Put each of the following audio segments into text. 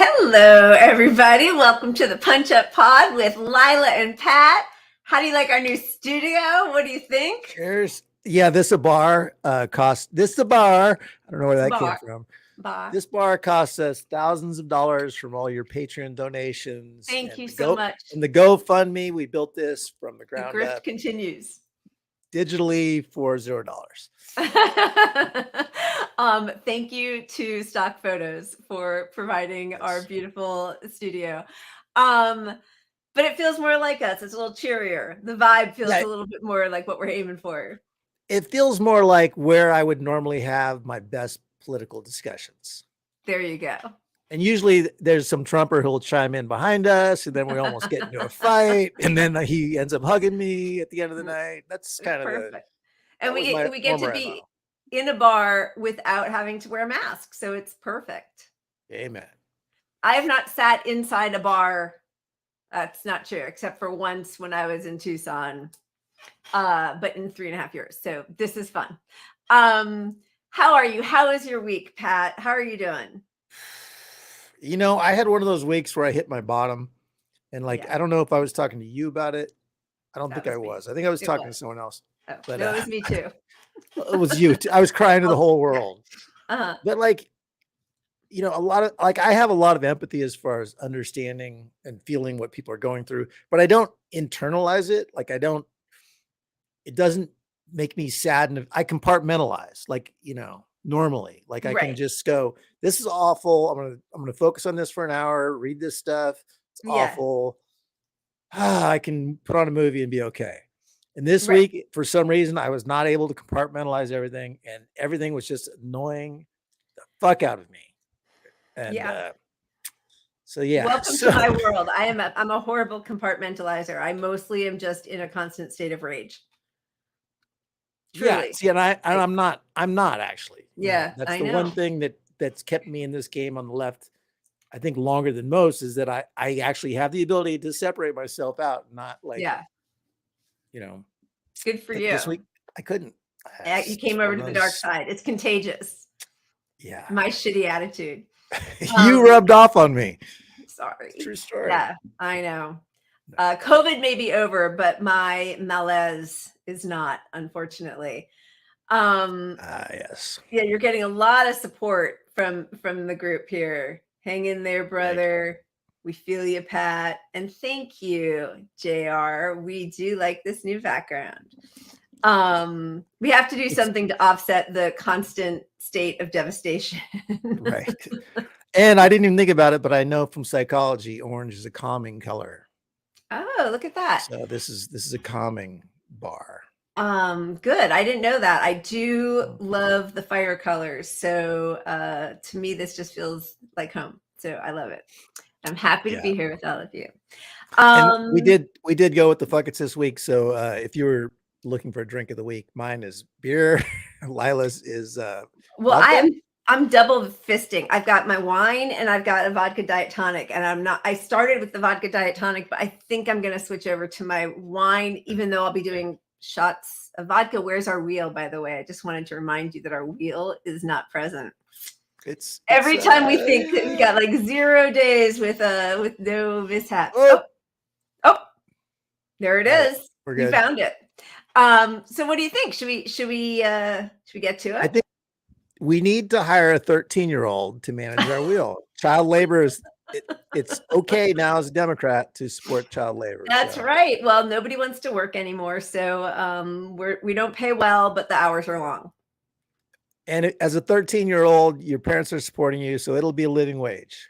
Hello, everybody. Welcome to the Punch Up Pod with Lila and Pat. How do you like our new studio? What do you think? Cheers. Yeah, this a bar cost. This is a bar. I don't know where that came Bar. from. Bar. This bar costs us thousands of dollars from all your Patreon donations. Thank and you the so much. And the GoFundMe, we built this from the The ground grift up continues. digitally for $0. Thank you to Stock Photos for providing our beautiful studio. But it feels more like us. It's a little cheerier. The vibe feels a little bit more like what we're aiming for. It feels more like where I would normally have my best political discussions. There you go. And usually there's some Trumper who'll chime in behind us, and then we almost get into a fight, and then he ends up hugging me at the end of the night. That's kind of perfect. And we get to be MO. in a bar without having to wear masks, so it's perfect. Amen. I have not sat inside a bar. That's not true, except for once when I was in Tucson, but in 3.5 years. So this is fun. How are you? How is your week, Pat? How are you doing? You know, I had one of those weeks where I hit my bottom, and I don't know if I was talking to you about it. I don't think I was. I think I was talking to someone else. Oh, but no, it was me too. It was you. I was crying to the whole world. But you know, I have a lot of empathy as far as understanding and feeling what people are going through, but I don't internalize it. It doesn't make me sad, and I compartmentalize, normally. I can just go, this is awful. I'm gonna focus on this for an hour, read this stuff. It's awful. I can put on a movie and be okay. And this week, for some reason, I was not able to compartmentalize everything, and everything was just annoying the fuck out of me. And so welcome to my world. I'm a horrible compartmentalizer. I mostly am just in a constant state of rage. Truly. Yeah, see, and I'm not actually. Yeah, that's the one thing that's kept me in this game on the left, I think, longer than most, is that I actually have the ability to separate myself out, not good for you. This week I couldn't. You came over to the dark side. It's contagious. Yeah, my shitty attitude. You rubbed off on me. Sorry. True story. Yeah, I know. COVID may be over, but my malaise is not, unfortunately. Yes. Yeah, you're getting a lot of support from the group here. Hang in there, brother. We feel you, Pat. And thank you, JR. We do like this new background. We have to do something to offset the constant state of devastation. Right. And I didn't even think about it, but I know from psychology, orange is a calming color. Oh, look at that. So this is a calming bar. Good. I didn't know that. I do love the fire colors. So to me, this just feels like home. So I love it. I'm happy to be here with all of you. And we did go with the fuckets this week. So if you were looking for a drink of the week, mine is beer. Lila's is well, I'm double fisting. I've got my wine and I've got a vodka diet tonic, and I started with the vodka diet tonic, but I think I'm going to switch over to my wine, even though I'll be doing shots of vodka. Where's our wheel, by the way? I just wanted to remind you that our wheel is not present. It's every time we think that we got 0 days with no mishaps. Oh, there it is. We're good. You found it. So what do you think? Should we get to it? I think we need to hire a 13-year-old to manage our wheel. Child labor is it's okay now as a Democrat to support child labor. That's right. Well, nobody wants to work anymore, so we don't pay well, but the hours are long. And as a 13-year-old, your parents are supporting you, so it'll be a living wage.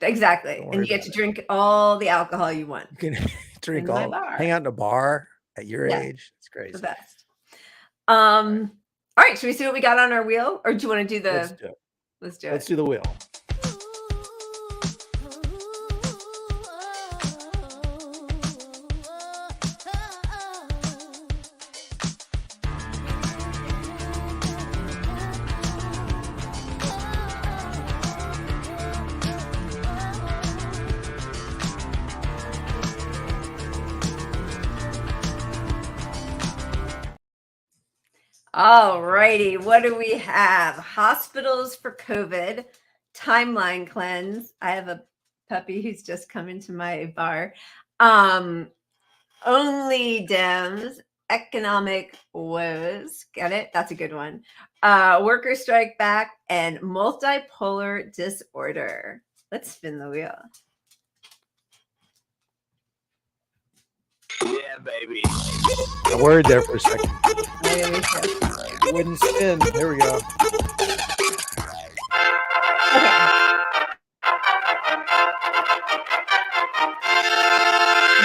Exactly. And you get to drink all the alcohol you want. You can drink hang out in a bar at your age. It's crazy. The best. All right, should we see what we got on our wheel? Or do you want to do the Let's do it. Let's do the wheel. All righty, what do we have? Hospitals for COVID, timeline cleanse. I have a puppy who's just come into my bar. Only Dems, economic woes. Get it? That's a good one. Worker strike back and multipolar disorder. Let's spin the wheel. Yeah, baby. A word there for a second. It wouldn't spin. There we go.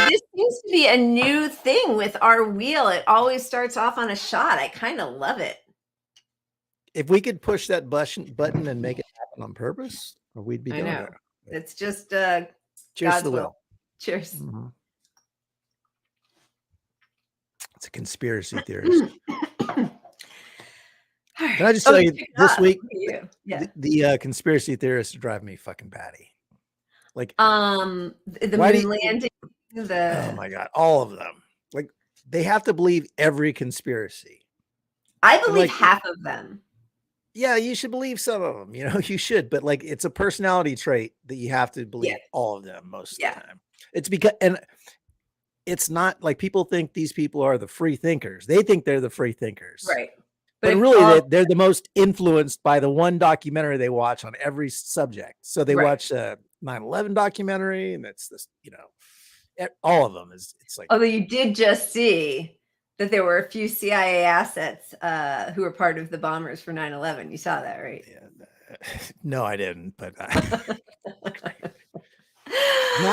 This seems to be a new thing with our wheel. It always starts off on a shot. I kind of love it. If we could push that button and make it happen on purpose, we'd be doing it. It's just cheers God's to the will. Cheers. Mm-hmm. It's a conspiracy theorist. Can I just tell you this week, the conspiracy theorists drive me fucking batty. Like the moon landing. Oh my God, all of them. Like they have to believe every conspiracy. I believe half of them. Yeah, you should believe some of them. You know, you should, but like it's a personality trait that you have to believe all of them most of the time. It's because, and it's not like people think these people are the free thinkers. They think they're the free thinkers. Right. But really, they're the most influenced by the one documentary they watch on every subject. So they watch a 9/11 documentary, and it's this, you know, all of them is. It's like. Although you did just see that there were a few CIA assets who were part of the bombers for 9/11. You saw that, right? Yeah, no, I didn't. But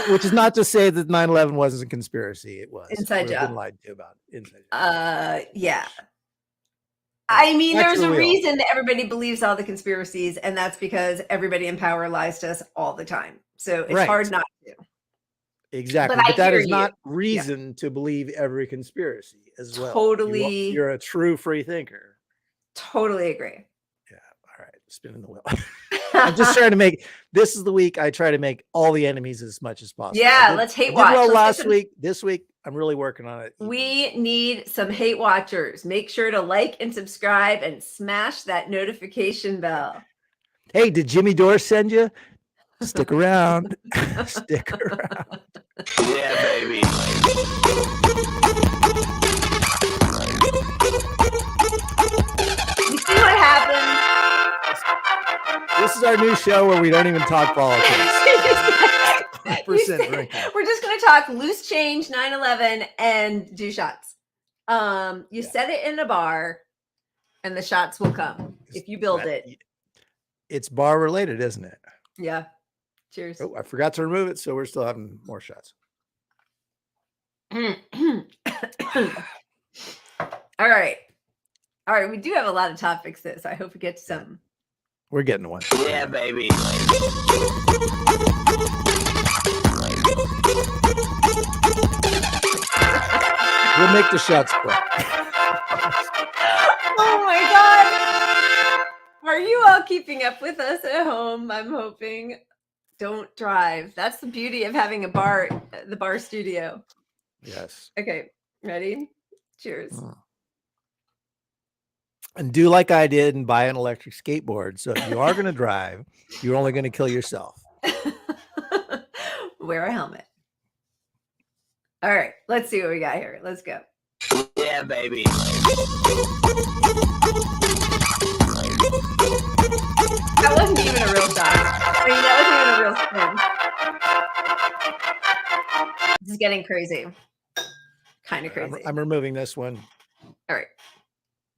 which is not to say that 9/11 wasn't a conspiracy. It was. Inside job. Been lied to about inside job. Yeah. I mean, there's a reason that everybody believes all the conspiracies, and that's because everybody in power lies to us all the time. So it's hard not to. Exactly. But that is not reason to believe every conspiracy as well. Totally. You're a true free thinker. Totally agree. Yeah. All right. Spinning the wheel. I'm just trying to make, this is the week I try to make all the enemies as much as possible. Yeah. Let's hate watch. Well, last week, this week, I'm really working on it. We need some hate watchers. Make sure to like and subscribe and smash that notification bell. Hey, did Jimmy Dore send you? Stick around. Stick around. Yeah, baby. You see what happens? This is our new show where we don't even talk politics. We're just going to talk loose change, 9/11, and do shots. You set it in a bar, and the shots will come if you build it. It's bar related, isn't it? Yeah. Cheers. Oh, I forgot to remove it, so we're still having more shots. All right. All right. We do have a lot of topics, so I hope we get to some. We're getting one. Yeah, baby. We'll make the shots quick. Oh my God. Are you all keeping up with us at home? I'm hoping. Don't drive. That's the beauty of having a bar, the bar studio. Yes. Okay. Ready? Cheers. And do like I did and buy an electric skateboard. So if you are going to drive, you're only going to kill yourself. Wear a helmet. All right. Let's see what we got here. Let's go. Yeah, baby. That wasn't even a real shot. I mean, that wasn't even a real spin. This is getting crazy. Kind of crazy. I'm removing this one. All right.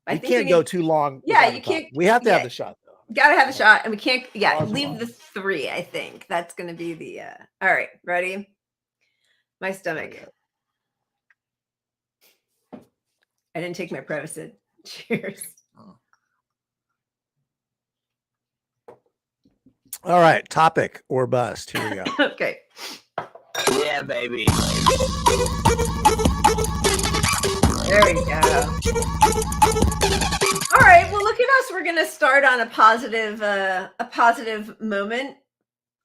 We can't go too long. Yeah, you can't. We have to have the shot, though. Got to have a shot. And we can't, leave the 3, I think. That's going to be the, all right. Ready? My stomach. I didn't take my Prevacid. Cheers. All right. Topic or bust. Here we go. Okay. Yeah, baby. There we go. All right. Well, look at us. We're going to start on a positive moment.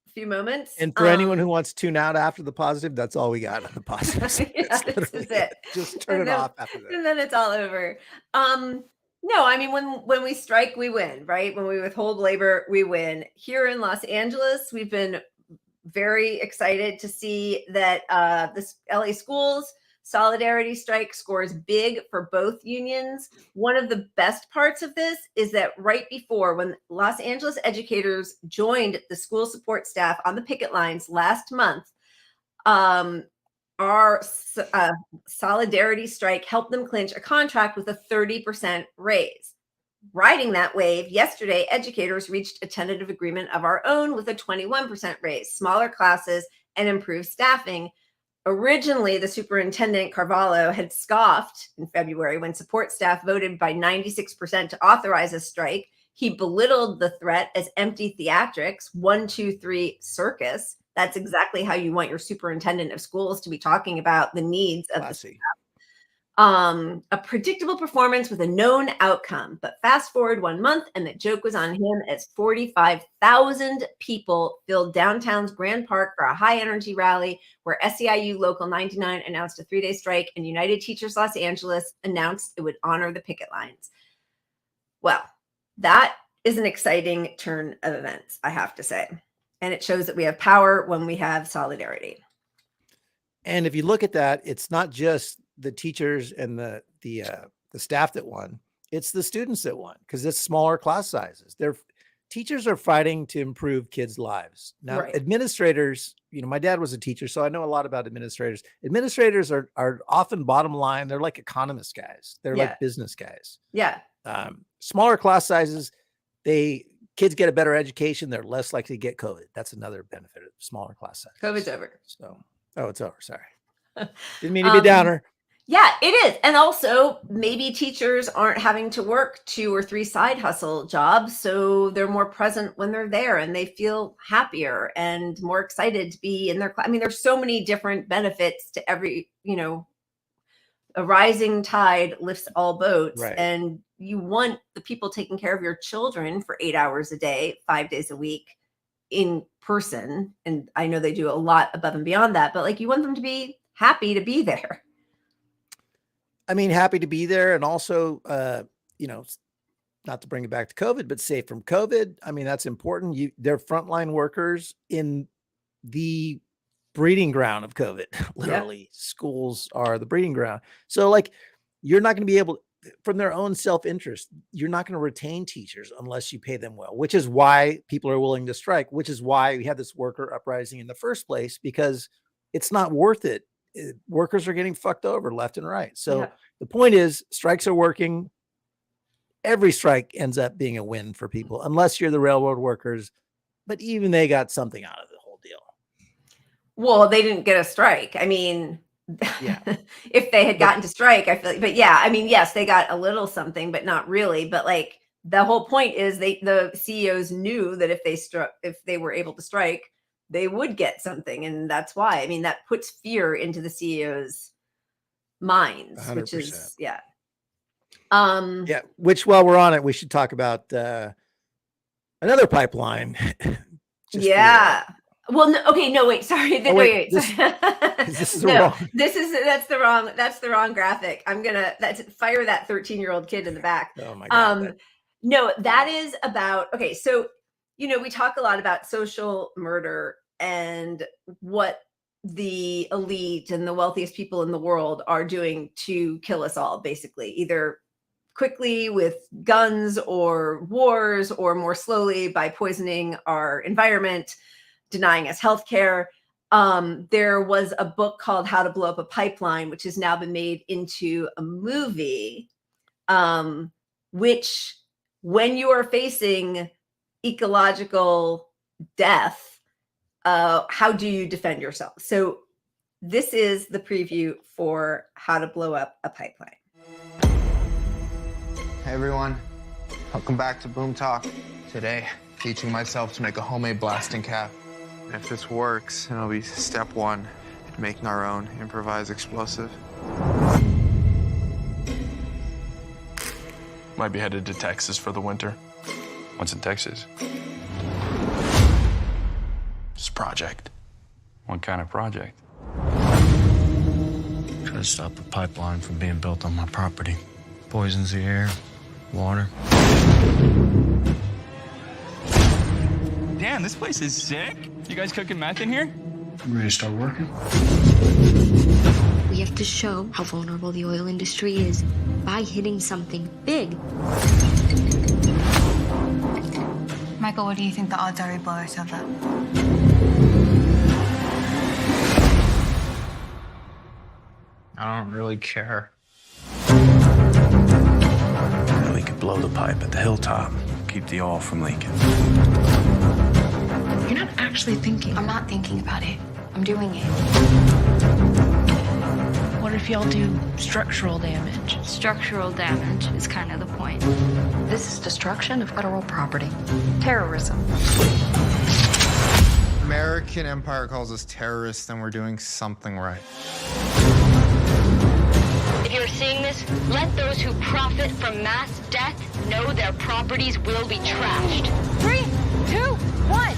A few moments. And for anyone who wants to tune out after the positive, that's all we got on the positive. This is it. Just turn it off after that. And then it's all over. No, I mean, when we strike, we win, right? When we withhold labor, we win. Here in Los Angeles, we've been very excited to see that this LA schools solidarity strike scores big for both unions. One of the best parts of this is that right before, when Los Angeles educators joined the school support staff on the picket lines last month, our solidarity strike helped them clinch a contract with a 30% raise. Riding that wave, yesterday, educators reached a tentative agreement of our own with a 21% raise, smaller classes, and improved staffing. Originally, the superintendent, Carvalho, had scoffed in February when support staff voted by 96% to authorize a strike. He belittled the threat as empty theatrics, 1, 2, 3 circus. That's exactly how you want your superintendent of schools to be talking about the needs of the staff. A predictable performance with a known outcome. But fast forward 1 month, and the joke was on him as 45,000 people filled downtown's Grand Park for a high-energy rally where SEIU Local 99 announced a 3-day strike, and United Teachers Los Angeles announced it would honor the picket lines. Well, that is an exciting turn of events, I have to say. And it shows that we have power when we have solidarity. And if you look at that, it's not just the teachers and the staff that won, it's the students that won, because it's smaller class sizes. Teachers are fighting to improve kids' lives. Now, right. Administrators, my dad was a teacher, so I know a lot about administrators. Administrators are often bottom line. They're like economist guys. They're like business guys. Yeah. Smaller class sizes, kids get a better education. They're less likely to get COVID. That's another benefit of smaller class sizes. COVID's over. So, it's over. Sorry. Didn't mean to be a downer. Yeah, it is. And also maybe teachers aren't having to work 2 or 3 side hustle jobs. So they're more present when they're there and they feel happier and more excited to be in their class. I mean, there's so many different benefits to every, a rising tide lifts all boats. Right. And you want the people taking care of your children for 8 hours a day, 5 days a week in person. And I know they do a lot above and beyond that, but you want them to be happy to be there. I mean, happy to be there. And also, not to bring it back to COVID, but safe from COVID. I mean, that's important. They're frontline workers in the breeding ground of COVID. Literally, schools are the breeding ground. So you're not going to be able, from their own self-interest, you're not going to retain teachers unless you pay them well, which is why people are willing to strike, which is why we had this worker uprising in the first place, because it's not worth it. Workers are getting fucked over left and right. So the point is, strikes are working. Every strike ends up being a win for people, unless you're the railroad workers. But even they got something out of the whole deal. Well, they didn't get a strike. I mean, if they had gotten to strike, I feel like, but I mean, yes, they got a little something, but not really. But the whole point is the CEOs knew that if they were able to strike, they would get something. And that's why, I mean, that puts fear into the CEOs' minds, 100%. Which is, which while we're on it, we should talk about another pipeline. Well, no, okay, no, wait, sorry. Wait. This is wrong. That's the wrong graphic. Fire that 13-year-old kid in the back. Oh my God. No, that is about, okay, so we talk a lot about social murder and what the elite and the wealthiest people in the world are doing to kill us all, basically, either quickly with guns or wars, or more slowly by poisoning our environment, denying us healthcare. There was a book called How to Blow Up a Pipeline, which has now been made into a movie, which, when you are facing ecological death, how do you defend yourself? So this is the preview for How to Blow Up a Pipeline. Hey everyone, welcome back to Boom Talk. Today, teaching myself to make a homemade blasting cap. If this works, it'll be step 1 in making our own improvised explosive. Might be headed to Texas for the winter. What's in Texas? It's a project. What kind of project? Try to stop the pipeline from being built on my property. Poisons the air, Water. Damn, this place is sick. You guys cooking meth in here? You ready to start working? We have to show how vulnerable the oil industry is by hitting something big. Michael, what do you think the odds are we blow ourselves up? I don't really care. We could blow the pipe at the hilltop, keep the oil from leaking. You're not actually thinking. I'm not thinking about it. I'm doing it. What if y'all do structural damage? Structural damage is kind of the point. This is destruction of federal property. Terrorism. American empire calls us terrorists, then we're doing something right. If you're seeing this, let those who profit from mass death know their properties will be trashed. 3, 2, 1.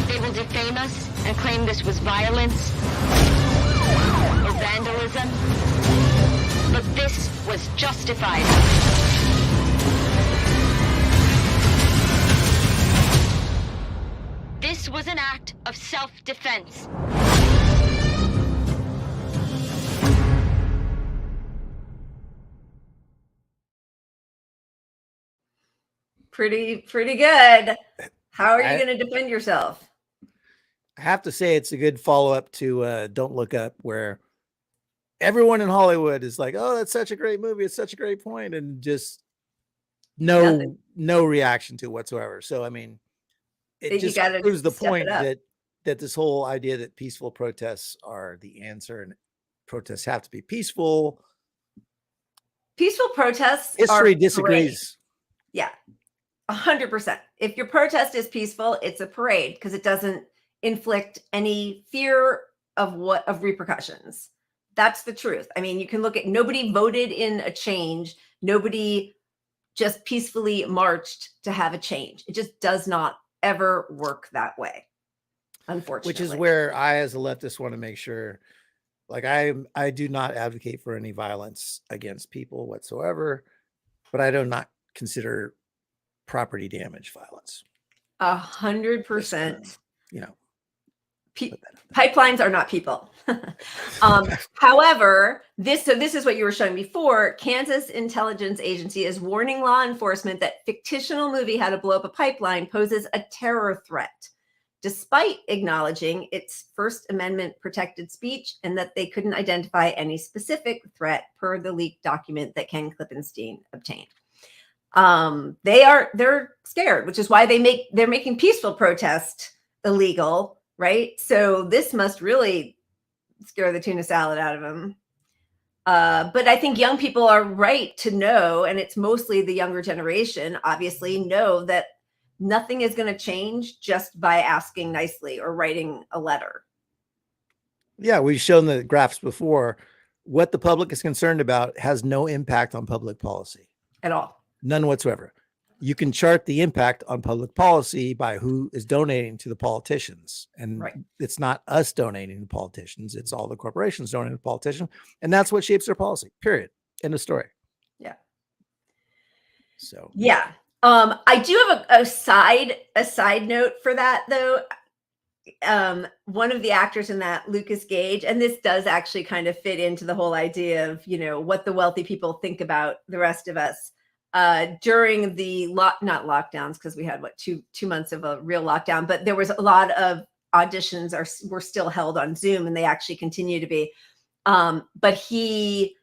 They will defame us and claim this was violence or vandalism, but this was justified. This was an act of self-defense. Pretty good. How are you going to defend yourself? I have to say it's a good follow-up to Don't Look Up, where everyone in Hollywood is like, oh, that's such a great movie. It's such a great point. And just no reaction to it whatsoever. So, I mean, it just proves the point that this whole idea that peaceful protests are the answer and protests have to be peaceful. Peaceful protests History are disagrees. Great. Yeah, 100%. If your protest is peaceful, it's a parade because it doesn't inflict any fear of repercussions. That's the truth. I mean, you can look at, nobody voted in a change. Nobody just peacefully marched to have a change. It just does not ever work that way, unfortunately. Which is where I, as a leftist, want to make sure, like, I do not advocate for any violence against people whatsoever, but I do not consider property damage violence. 100%. You know, pipelines are not people. However, this is what you were showing before. Kansas Intelligence Agency is warning law enforcement that fictional movie How to Blow Up a Pipeline poses a terror threat, despite acknowledging its First Amendment protected speech and that they couldn't identify any specific threat per the leaked document that Ken Klippenstein obtained. They're scared, which is why they're making peaceful protest illegal. Right. So this must really scare the tuna salad out of them. But I think young people are right to know, and it's mostly the younger generation, obviously, know that nothing is going to change just by asking nicely or writing a letter. Yeah, we've shown the graphs before. What the public is concerned about has no impact on public policy. At all. None whatsoever. You can chart the impact on public policy by who is donating to the politicians. And It's not us donating to politicians. It's all the corporations donating to politicians. And that's what shapes their policy, period. End of story. Yeah. So, yeah. I do have a side note for that, though. One of the actors in that, Lucas Gage, and this does actually kind of fit into the whole idea of, what the wealthy people think about the rest of us. During the not lockdowns, because we had two months of a real lockdown, but there was a lot of auditions were still held on Zoom, and they actually continue to be. But he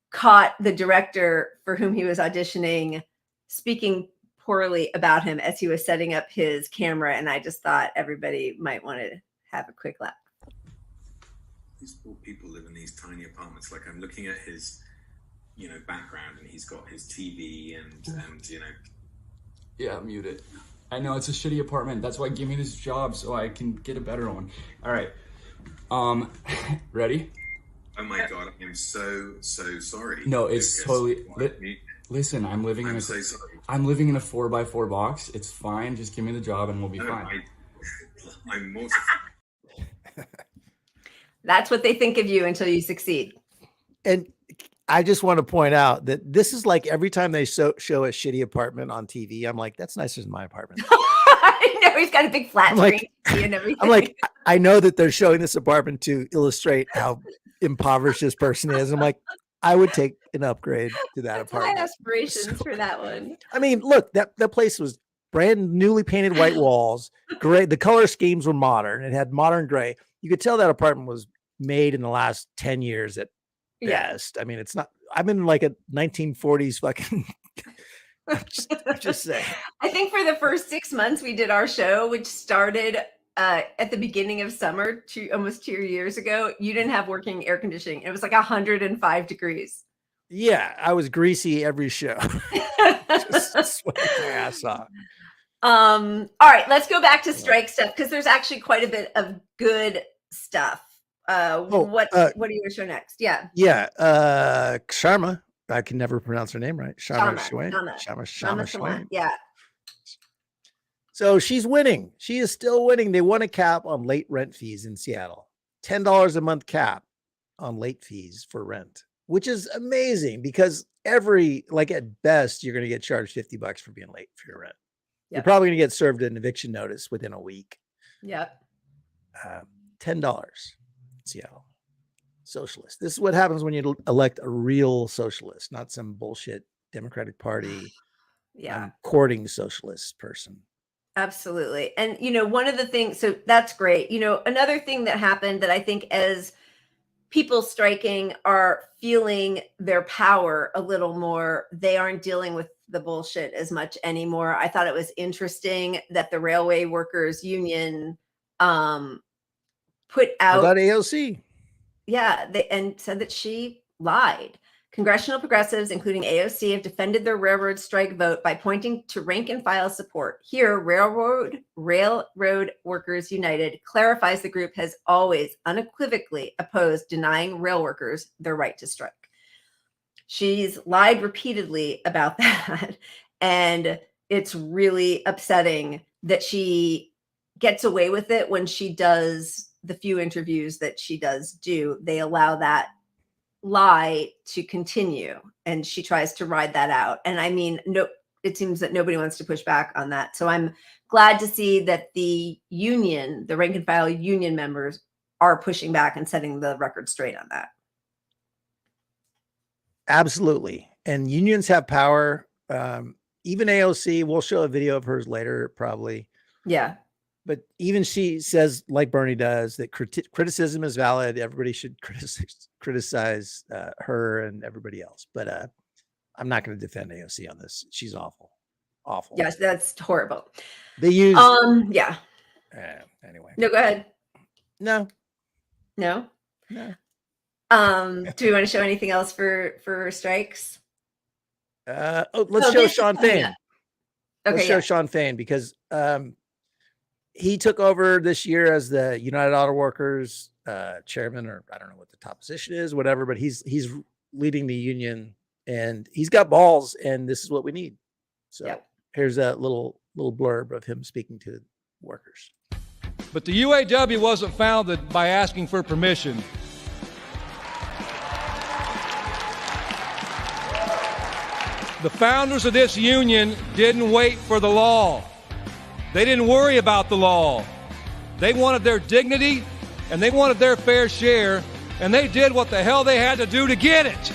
caught the director for whom he was auditioning speaking poorly about him as he was setting up his camera, and I just thought everybody might want to have a quick laugh. These poor people live in these tiny apartments. Like, I'm looking at his background, and he's got his TV and Yeah, mute it. I know it's a shitty apartment. That's why give me this job so I can get a better one. All right. Ready? Oh my God, I'm so sorry. No, it's totally listen, I'm living in a 4x4 box. It's fine. Just give me the job and we'll be fine. I'm mortified. That's what they think of you until you succeed. And I just want to point out that this is like every time they show a shitty apartment on TV, I'm like, that's nicer than my apartment. I know he's got a big flat screen and everything. I'm like, I know that they're showing this apartment to illustrate how impoverished this person is. I'm like, I would take an upgrade to that apartment. High aspirations for that one. I mean, look, that place was brand newly painted white walls, gray. The color schemes were modern. It had modern gray. You could tell that apartment was made in the last 10 years at best. I mean, it's not. I'm in like a 1940s fucking. just saying. I think for the first 6 months we did our show, which started at the beginning of summer, almost 2 years ago, you didn't have working air conditioning. It was like 105 degrees. Yeah, I was greasy every show. Just sweating my ass off. All right, let's go back to strike stuff because there's actually quite a bit of good stuff. What are you going to show next? Yeah. Sharma. I can never pronounce her name right. Sharma Swain. Yeah. So she's winning. She is still winning. They won a cap on late rent fees in Seattle. $10 a month cap on late fees for rent, which is amazing because at best, you're going to get charged $50 for being late for your rent. Yep. You're probably going to get served an eviction notice within a week. Yep. $10. Seattle. Socialist. This is what happens when you elect a real socialist, not some bullshit Democratic Party courting socialist person. Absolutely. And, one of the things, so that's great. Another thing that happened that I think as people striking are feeling their power a little more, they aren't dealing with the bullshit as much anymore. I thought it was interesting that the Railway Workers Union put out about AOC. Yeah, and said that she lied. Congressional progressives, including AOC, have defended their railroad strike vote by pointing to rank and file support. Here, Railroad Workers United clarifies the group has always unequivocally opposed denying rail workers their right to strike. She's lied repeatedly about that, and it's really upsetting that she gets away with it when she does the few interviews that she does do. They allow that lie to continue, and she tries to ride that out. And I mean, it seems that nobody wants to push back on that. So I'm glad to see that the union, the rank and file union members, are pushing back and setting the record straight on that. Absolutely. And unions have power. Even AOC, we'll show a video of hers later, probably. Yeah. But even she says, like Bernie does, that criticism is valid. Everybody should criticize her and everybody else. But I'm not going to defend AOC on this. She's awful. Awful. Yes, that's horrible. They use... yeah. Anyway. No, go ahead. No. Do we want to show anything else for strikes? Let's show Sean Fain. Okay, let's show Sean Fain because... he took over this year as the United Auto Workers chairman, or I don't know what the top position is, whatever, but he's leading the union and he's got balls, and this is what we need. So here's a little blurb of him speaking to workers. But the UAW wasn't founded by asking for permission. The founders of this union didn't wait for the law. They didn't worry about the law. They wanted their dignity, and they wanted their fair share, and they did what the hell they had to do to get it.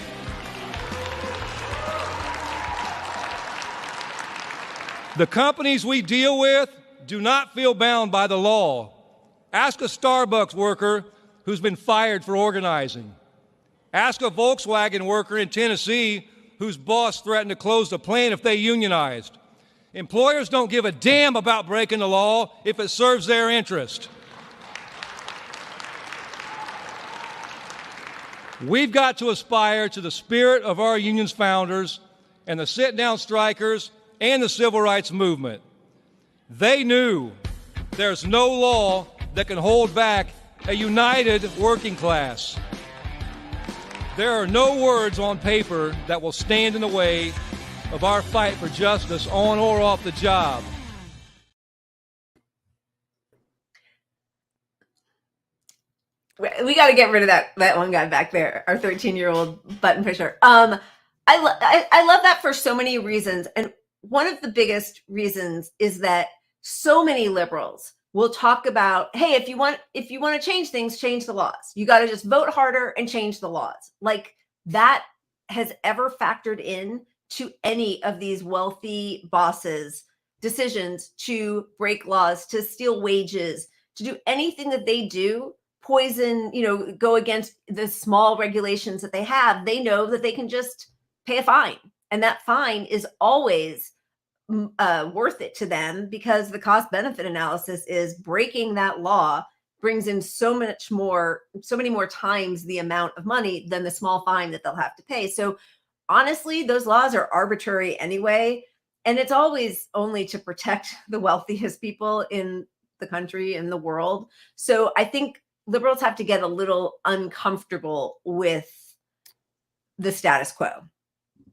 The companies we deal with do not feel bound by the law. Ask a Starbucks worker who's been fired for organizing. Ask a Volkswagen worker in Tennessee whose boss threatened to close the plant if they unionized. Employers don't give a damn about breaking the law if it serves their interest. We've got to aspire to the spirit of our union's founders and the sit-down strikers and the civil rights movement. They knew there's no law that can hold back a united working class. There are no words on paper that will stand in the way of our fight for justice on or off the job. We got to get rid of that one guy back there, our 13-year-old button pusher. I love that for so many reasons. And one of the biggest reasons is that so many liberals will talk about, hey, if you want to change things, change the laws. You got to just vote harder and change the laws. Like that has ever factored in to any of these wealthy bosses' decisions to break laws, to steal wages, to do anything that they do, poison, go against the small regulations that they have. They know that they can just pay a fine. And that fine is always worth it to them, because the cost benefit analysis is breaking that law brings in so many more times the amount of money than the small fine that they'll have to pay. So honestly, those laws are arbitrary anyway. And it's always only to protect the wealthiest people in the country and the world. So I think liberals have to get a little uncomfortable with the status quo.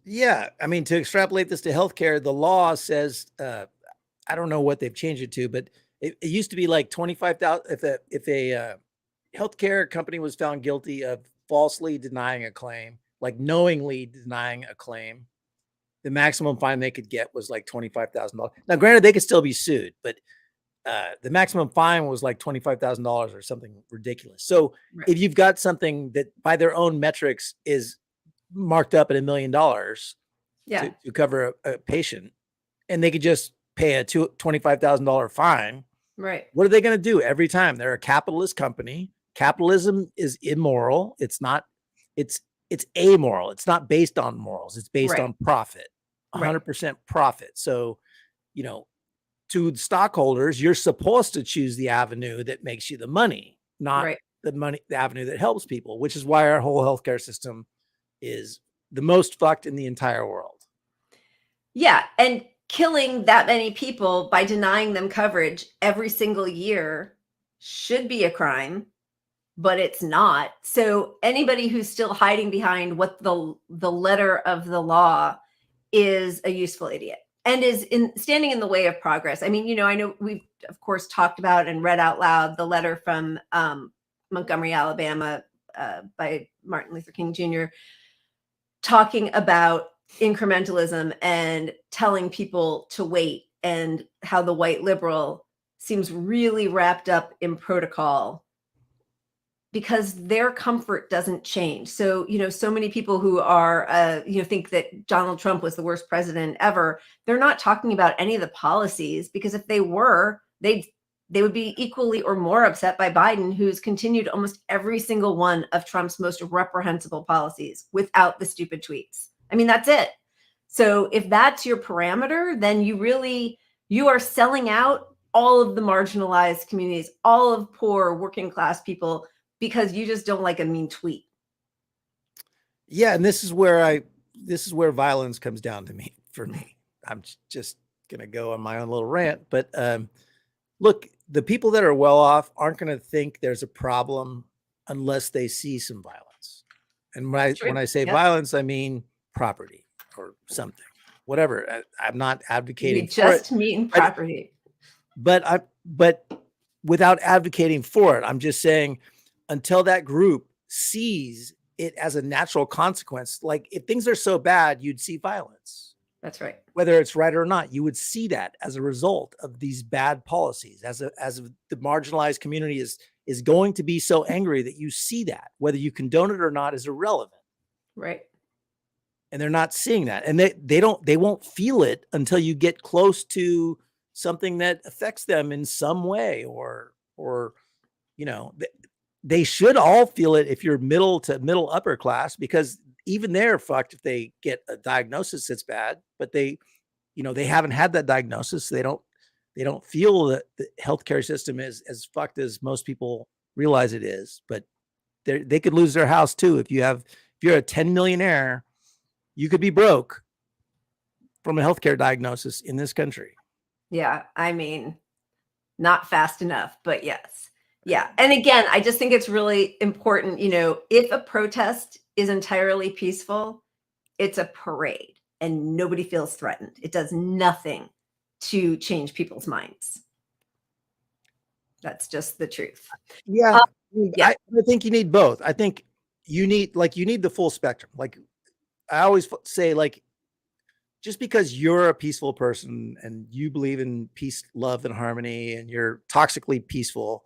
Yeah. I mean, to extrapolate this to healthcare, the law says, I don't know what they've changed it to, but it used to be like 25,000. If a healthcare company was found guilty of falsely denying a claim, like knowingly denying a claim, the maximum fine they could get was like $25,000. Now, granted, they could still be sued, but the maximum fine was like $25,000 or something ridiculous. So Right. If you've got something that by their own metrics is marked up at $1 million to cover a patient, and they could just pay a $25,000 fine. Right. What are they going to do every time? They're a capitalist company. Capitalism is immoral. It's amoral. It's not based on morals. It's based on profit, 100% profit. So, to the stockholders, you're supposed to choose the avenue that makes you the money, not the avenue that helps people, which is why our whole healthcare system is the most fucked in the entire world. Yeah. And killing that many people by denying them coverage every single year should be a crime, but it's not. So anybody who's still hiding behind what the letter of the law is a useful idiot and is standing in the way of progress. I mean, I know we've of course talked about and read out loud the letter from Montgomery, Alabama, by Martin Luther King Jr., talking about incrementalism and telling people to wait, and how the white liberal seems really wrapped up in protocol because their comfort doesn't change. So, so many people who are, think that Donald Trump was the worst president ever, they're not talking about any of the policies, because if they were, they would be equally or more upset by Biden, who's continued almost every single one of Trump's most reprehensible policies without the stupid tweets. I mean, that's it. So if that's your parameter, then you are selling out all of the marginalized communities, all of poor working class people, because you just don't like a mean tweet. Yeah. And this is where violence comes down to me, for me. I'm just going to go on my own little rant, but, look, the people that are well off aren't going to think there's a problem unless they see some violence. And when I say violence, I mean property or something, whatever. I'm not advocating for it. We just mean property. But without advocating for it, I'm just saying, until that group sees it as a natural consequence, like if things are so bad, you'd see violence. That's right. Whether it's right or not, you would see that as a result of these bad policies, as the marginalized community is going to be so angry that you see that. Whether you condone it or not is irrelevant. Right. And they're not seeing that. And they won't feel it until you get close to something that affects them in some way, or they should all feel it if you're middle to middle upper class, because even they're fucked if they get a diagnosis that's bad, but they haven't had that diagnosis. So they don't feel that the healthcare system is as fucked as most people realize it is, but they could lose their house too. If you're a 10 millionaire, you could be broke from a healthcare diagnosis in this country. Yeah. I mean, not fast enough, but yes. Yeah. And again, I just think it's really important, if a protest is entirely peaceful, it's a parade and nobody feels threatened. It does nothing to change people's minds. That's just the truth. Yeah. I think you need both. I think you need the full spectrum. Like I always say, like, just because you're a peaceful person and you believe in peace, love, and harmony, and you're toxically peaceful,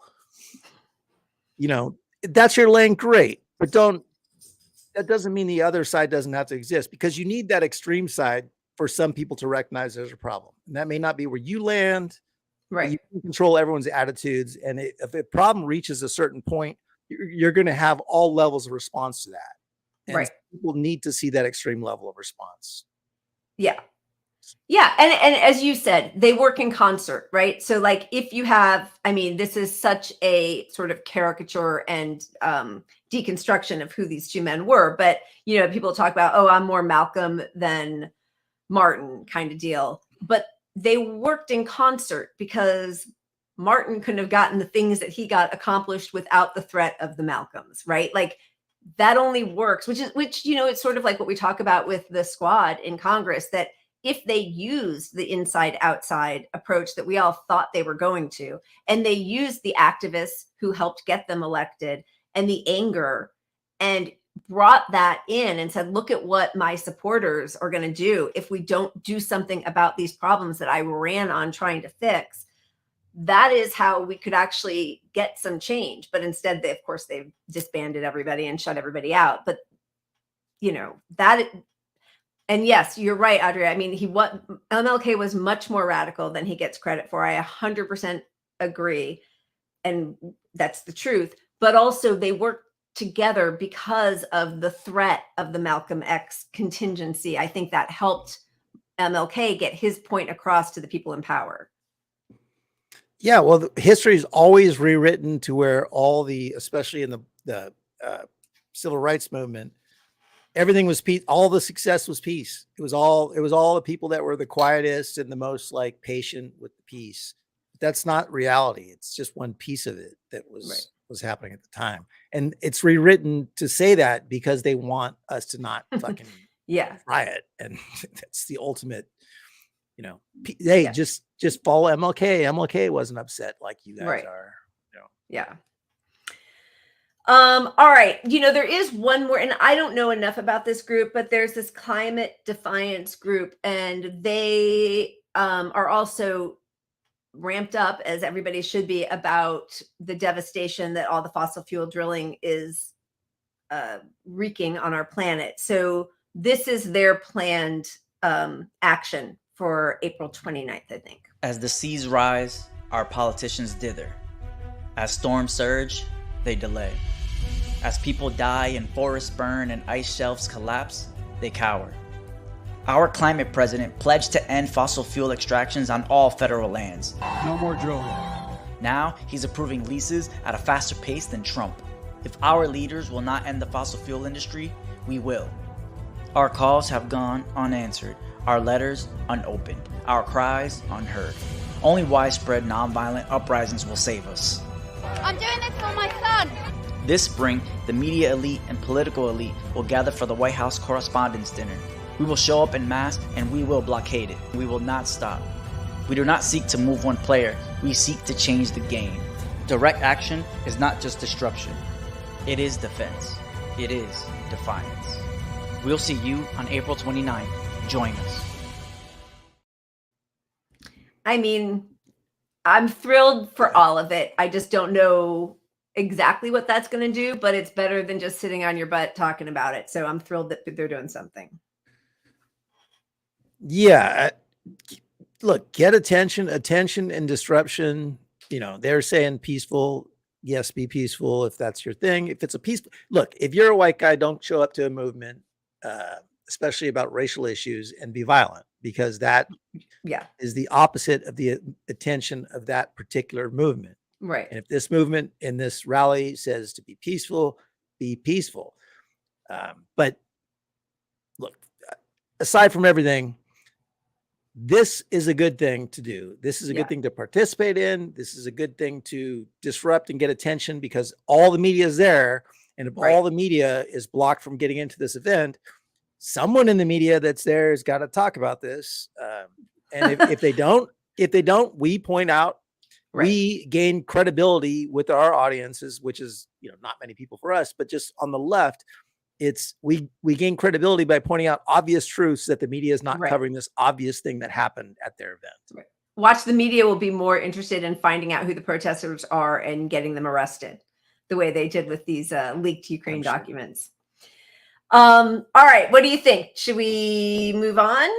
that's your lane. Great. But that doesn't mean the other side doesn't have to exist, because you need that extreme side for some people to recognize there's a problem. And that may not be where you land. Right. You can control everyone's attitudes. And if a problem reaches a certain point, you're going to have all levels of response to that. And right. People need to see that extreme level of response. Yeah. Yeah. And as you said, they work in concert, right? So like if you have, this is such a sort of caricature and deconstruction of who these two men were. But, people talk about, oh, I'm more Malcolm than Martin kind of deal. But they worked in concert because Martin couldn't have gotten the things that he got accomplished without the threat of the Malcolms, right? Like that only works, which it's sort of like what we talk about with the squad in Congress, that if they used the inside outside approach that we all thought they were going to, and they used the activists who helped get them elected and the anger and brought that in and said, look at what my supporters are going to do if we don't do something about these problems that I ran on trying to fix. That is how we could actually get some change. But instead, they've disbanded everybody and shut everybody out. But, and yes, you're right, Audrey. MLK was much more radical than he gets credit for. I 100% agree. And that's the truth. But also they worked together because of the threat of the Malcolm X contingency. I think that helped MLK get his point across to the people in power. Yeah, well, history is always rewritten to where especially in the civil rights movement, everything was peace. All the success was peace. It was all the people that were the quietest and the most like patient with the peace. But that's not reality. It's just one piece of it that was happening at the time. And it's rewritten to say that because they want us to not fucking riot. And that's the ultimate, hey, just follow MLK. MLK wasn't upset like you guys are. Yeah. All right. There is one more, and I don't know enough about this group, but there's this climate defiance group, and they are also ramped up, as everybody should be, about the devastation that all the fossil fuel drilling is wreaking on our planet. So this is their planned action for April 29th, I think. As the seas rise, our politicians dither. As storms surge, they delay. As people die and forests burn and ice shelves collapse, they cower. Our climate president pledged to end fossil fuel extractions on all federal lands. No more drilling. Now, he's approving leases at a faster pace than Trump. If our leaders will not end the fossil fuel industry, we will. Our calls have gone unanswered, our letters unopened, our cries unheard. Only widespread nonviolent uprisings will save us. I'm doing this for my son! This spring, the media elite and political elite will gather for the White House Correspondents' Dinner. We will show up in mass and we will blockade it. We will not stop. We do not seek to move one player, we seek to change the game. Direct action is not just destruction. It is defense. It is defiance. We'll see you on April 29th. Join us. I'm thrilled for all of it. I just don't know exactly what that's going to do, but it's better than just sitting on your butt talking about it. So I'm thrilled that they're doing something. Yeah. Look, get attention and disruption. They're saying peaceful. Yes, be peaceful if that's your thing. If it's a peaceful, look, if you're a white guy, don't show up to a movement, especially about racial issues, and be violent, because that is the opposite of the attention of that particular movement. Right. And if this movement in this rally says to be peaceful, be peaceful. But look, aside from everything, this is a good thing to do. This is a good thing to participate in. This is a good thing to disrupt and get attention, because all the media is there. And if all the media is blocked from getting into this event, someone in the media that's there has got to talk about this. And if they don't, we point out we gain credibility with our audiences, which is, not many people for us, but just on the left, we gain credibility by pointing out obvious truths that the media is not covering this obvious thing that happened at their event. Right. Watch, the media will be more interested in finding out who the protesters are and getting them arrested, the way they did with these leaked Ukraine documents. All right, what do you think? Should we move on?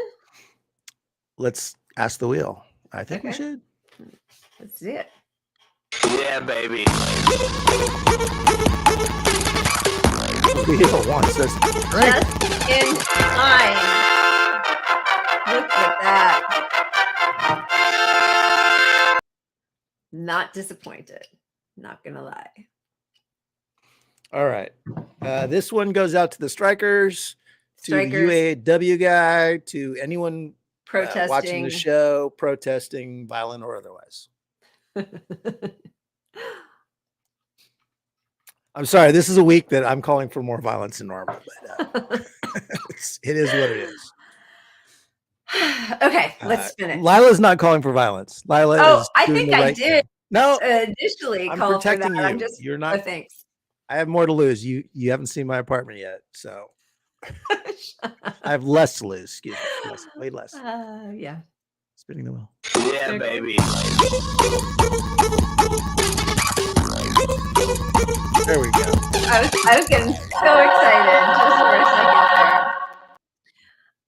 Let's ask the wheel. I think we should. Let's do it. Yeah, baby. The wheel wants us to drink. Just in time. Look at that. Not disappointed. Not gonna lie. All right. This one goes out to the strikers, to the UAW guy, to anyone protesting, watching the show, protesting, violent or otherwise. I'm sorry. This is a week that I'm calling for more violence than normal, but it is what it is. Okay, let's finish. Lila's not calling for violence. Lila is I doing think the I right did. thing. No, initially I'm call protecting for that. you. You're not. Oh, thanks. I have more to lose. You haven't seen my apartment yet, so I have less to lose. Excuse me, way less. Yeah. Spinning the wheel. Yeah, baby. There we go. I was getting so excited just for a second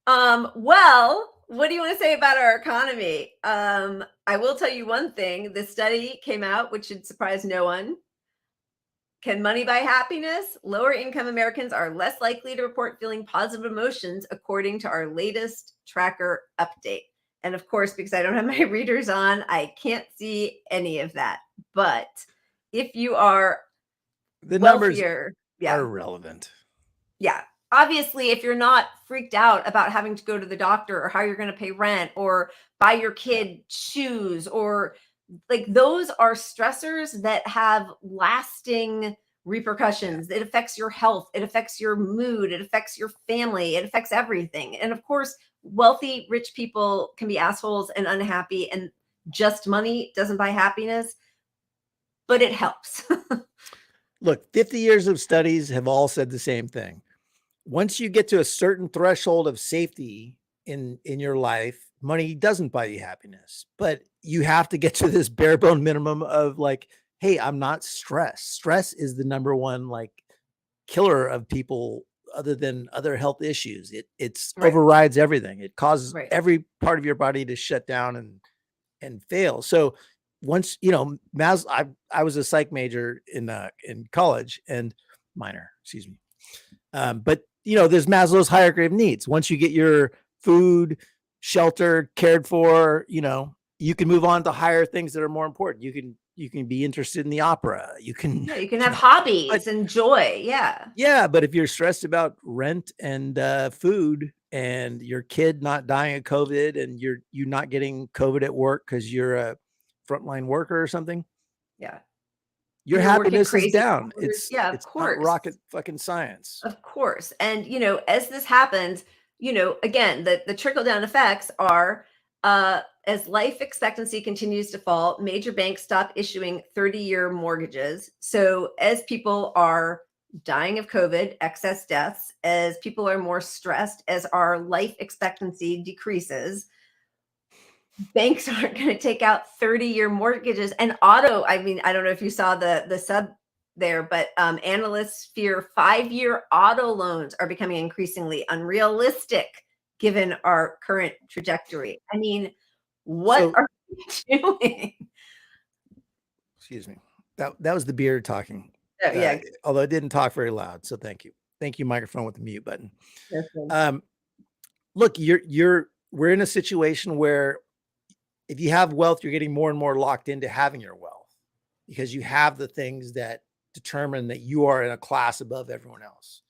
there. Well, what do you want to say about our economy? I will tell you one thing. The study came out, which should surprise no one. Can money buy happiness? Lower income Americans are less likely to report feeling positive emotions, according to our latest tracker update. And of course, because I don't have my readers on, I can't see any of that. But if you are the wealthier, numbers are relevant. Yeah. Obviously, if you're not freaked out about having to go to the doctor or how you're going to pay rent or buy your kid shoes, or like, those are stressors that have lasting repercussions. It affects your health. It affects your mood. It affects your family. It affects everything. And of course, wealthy, rich people can be assholes and unhappy, and just money doesn't buy happiness, but it helps. Look, 50 years of studies have all said the same thing. Once you get to a certain threshold of safety in your life, money doesn't buy you happiness, but you have to get to this bare bone minimum of like, hey, I'm not stressed. Stress is the number one like killer of people other than other health issues. It's overrides everything. It causes every part of your body to shut down and fail. So once, I was a psych major in college and minor, excuse me. But there's Maslow's hierarchy of needs. Once you get your food, shelter, cared for, you can move on to higher things that are more important. You can be interested in the opera. You can have hobbies and joy. Yeah. Yeah. But if you're stressed about rent and food and your kid not dying of COVID and you're not getting COVID at work because you're a frontline worker or something. Yeah. Your happiness is down. It's of course. Not rocket fucking science. Of course. And, as this happens, again, the trickle down effects are, as life expectancy continues to fall, major banks stop issuing 30-year mortgages. So as people are dying of COVID, excess deaths, as people are more stressed, as our life expectancy decreases, banks aren't going to take out 30-year mortgages. And I don't know if you saw the sub there, but analysts fear 5-year auto loans are becoming increasingly unrealistic given our current trajectory. I mean, what are we doing? Excuse me. That was the beard talking. Oh, yeah. Although it didn't talk very loud. So thank you. Thank you, microphone with the mute button. Look, we're in a situation where if you have wealth, you're getting more and more locked into having your wealth because you have the things that determine that you are in a class above everyone else.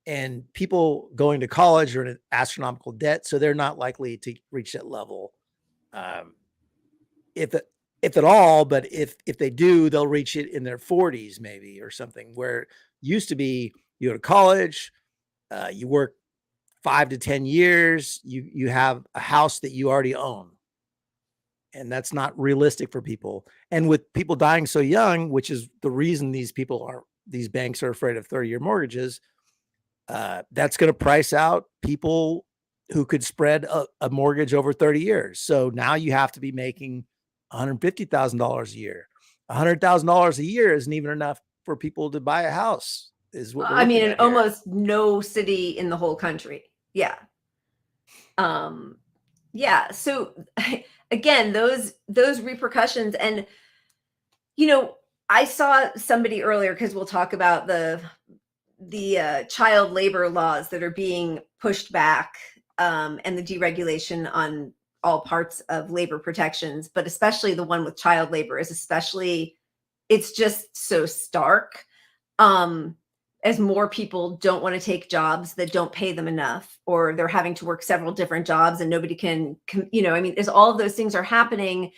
And people going to college are in an astronomical debt, so they're not likely to reach that level. If at all, but if they do, they'll reach it in their 40s maybe or something, where it used to be you go to college, you work 5 to 10 years, you have a house that you already own. And that's not realistic for people. And with people dying so young, which is the reason these banks are afraid of 30-year mortgages, that's going to price out people who could spread a mortgage over 30 years. So now you have to be making $150,000 a year. $100,000 a year isn't even enough for people to buy a house. Is what I mean, in almost no city in the whole country. Yeah. Yeah. So again, those repercussions, and I saw somebody earlier, because we'll talk about the child labor laws that are being pushed back, and the deregulation on all parts of labor protections, but especially the one with child labor is it's just so stark. As more people don't want to take jobs that don't pay them enough, or they're having to work several different jobs and nobody can, as all of those things are happening,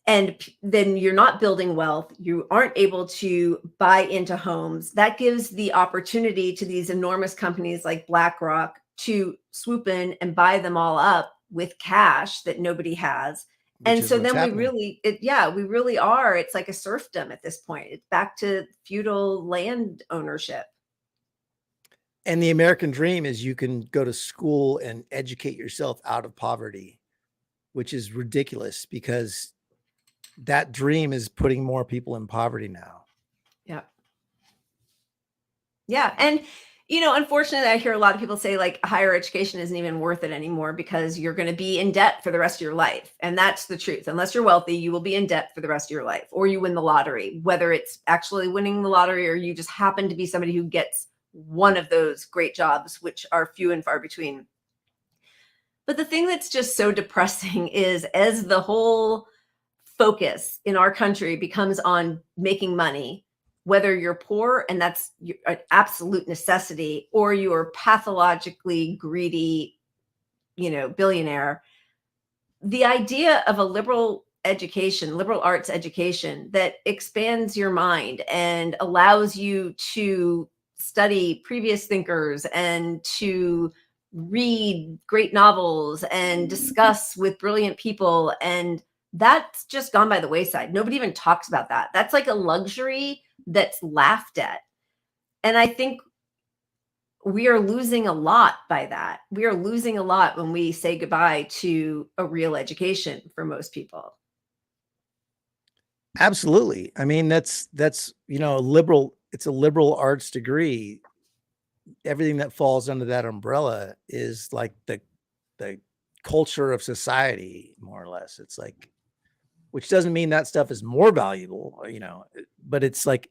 and then you're not building wealth, you aren't able to buy into homes. That gives the opportunity to these enormous companies like BlackRock to swoop in and buy them all up with cash that nobody has. And so then we really are, it's like a serfdom at this point. It's back to feudal land ownership. And the American dream is you can go to school and educate yourself out of poverty, which is ridiculous, because that dream is putting more people in poverty now. Yeah. Yeah. And unfortunately, I hear a lot of people say like higher education isn't even worth it anymore because you're going to be in debt for the rest of your life. And that's the truth. Unless you're wealthy, you will be in debt for the rest of your life, or you win the lottery, whether it's actually winning the lottery or you just happen to be somebody who gets one of those great jobs, which are few and far between. But the thing that's just so depressing is, as the whole focus in our country becomes on making money, whether you're poor and that's an absolute necessity, or you're pathologically greedy, billionaire, the idea of a liberal arts education that expands your mind and allows you to study previous thinkers and to read great novels and discuss with brilliant people, and that's just gone by the wayside. Nobody even talks about that. That's like a luxury that's laughed at. And I think we are losing a lot by that. We are losing a lot when we say goodbye to a real education for most people. Absolutely. I mean, that's it's a liberal arts degree. Everything that falls under that umbrella is like the culture of society, more or less. It's like, which doesn't mean that stuff is more valuable, but it's like,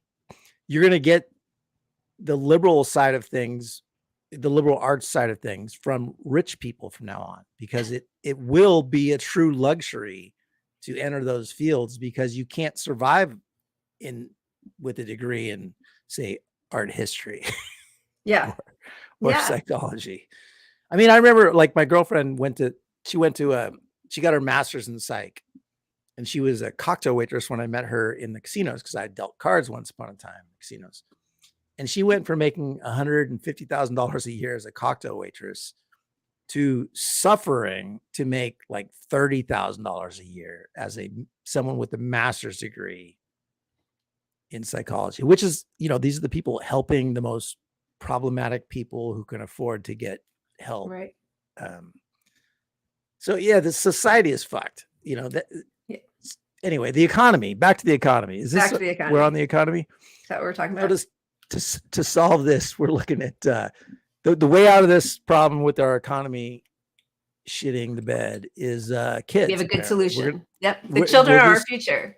you're going to get the liberal side of things, the liberal arts side of things, from rich people from now on, because it will be a true luxury to enter those fields, because you can't survive with a degree in, say, art history. Yeah. or psychology. I mean, I remember like my girlfriend she got her master's in psych, and she was a cocktail waitress when I met her in the casinos, because I dealt cards once upon a time in casinos. And she went from making $150,000 a year as a cocktail waitress to suffering to make like $30,000 a year as someone with a master's degree in psychology, which is, these are the people helping the most problematic people who can afford to get help. Right. So yeah, the society is fucked. Anyway, the economy. Back to the economy. Is this? Back to the economy. We're on the economy. Is that what we're talking about? To solve this, we're looking at the way out of this problem with our economy shitting the bed is kids. We have a good solution. The children are our future.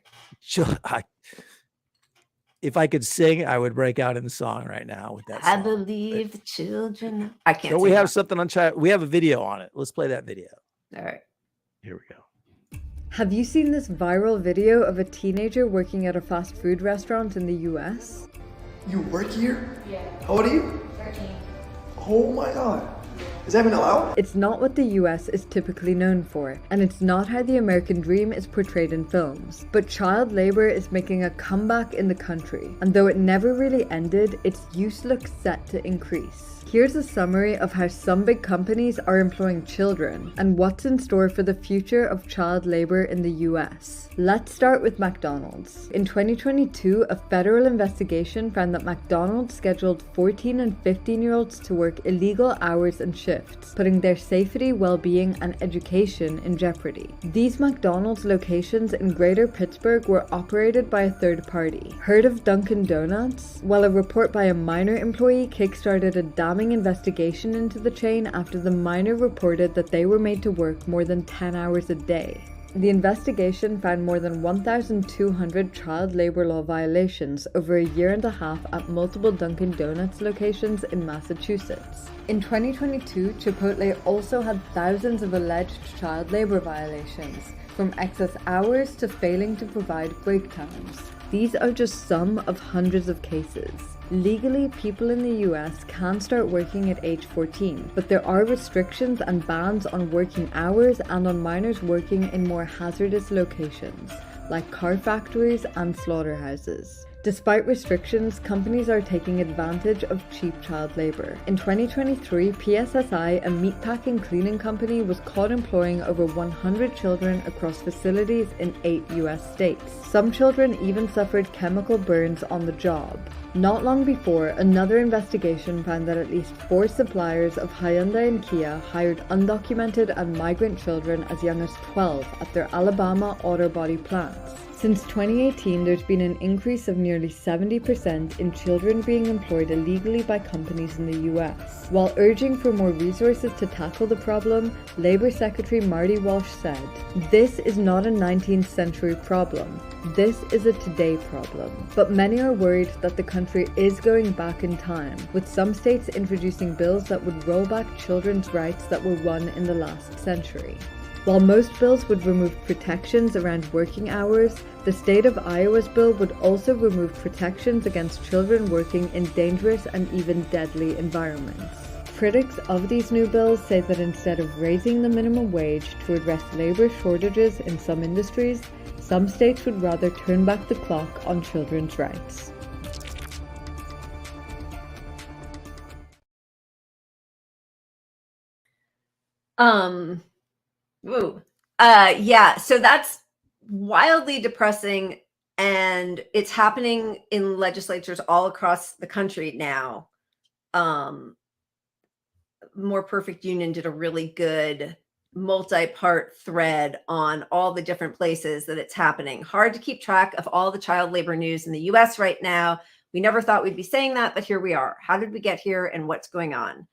If I could sing, I would break out in song right now with that song. I believe the children. I can't. So we have something on child. We have a video on it. Let's play that video. All right. Here we go. Have you seen this viral video of a teenager working at a fast food restaurant in the US? You work here? Yeah. How old are you? 13. Oh my god. Is that even allowed? It's not what the US is typically known for, and it's not how the American dream is portrayed in films. But child labor is making a comeback in the country, and though it never really ended, its use looks set to increase. Here's a summary of how some big companies are employing children and what's in store for the future of child labor in the US. Let's start with McDonald's. In 2022, a federal investigation found that McDonald's scheduled 14 and 15-year-olds to work illegal hours and shifts, putting their safety, well-being, and education in jeopardy. These McDonald's locations in Greater Pittsburgh were operated by a third party. Heard of Dunkin' Donuts? Well, a report by a minor employee kickstarted a damning investigation into the chain after the minor reported that they were made to work more than 10 hours a day. The investigation found more than 1,200 child labor law violations over a year and a half at multiple Dunkin' Donuts locations in Massachusetts. In 2022, Chipotle also had thousands of alleged child labor violations, from excess hours to failing to provide break times. These are just some of hundreds of cases. Legally, people in the US can start working at age 14, but there are restrictions and bans on working hours and on minors working in more hazardous locations, like car factories and slaughterhouses. Despite restrictions, companies are taking advantage of cheap child labor. In 2023, PSSI, a meatpacking cleaning company, was caught employing over 100 children across facilities in 8 US states. Some children even suffered chemical burns on the job. Not long before, another investigation found that at least 4 suppliers of Hyundai and Kia hired undocumented and migrant children as young as 12 at their Alabama auto body plants. Since 2018, there's been an increase of nearly 70% in children being employed illegally by companies in the US. While urging for more resources to tackle the problem, Labour Secretary Marty Walsh said, "This is not a 19th century problem. This is a today problem." But many are worried that the country is going back in time, with some states introducing bills that would roll back children's rights that were won in the last century. While most bills would remove protections around working hours, the state of Iowa's bill would also remove protections against children working in dangerous and even deadly environments. Critics of these new bills say that instead of raising the minimum wage to address labor shortages in some industries, some states would rather turn back the clock on children's rights. Yeah, so that's wildly depressing, and it's happening in legislatures all across the country now. More Perfect Union did a really good multi-part thread on all the different places that it's happening. Hard to keep track of all the child labor news in the US right now. We never thought we'd be saying that, but here we are. How did we get here and what's going on?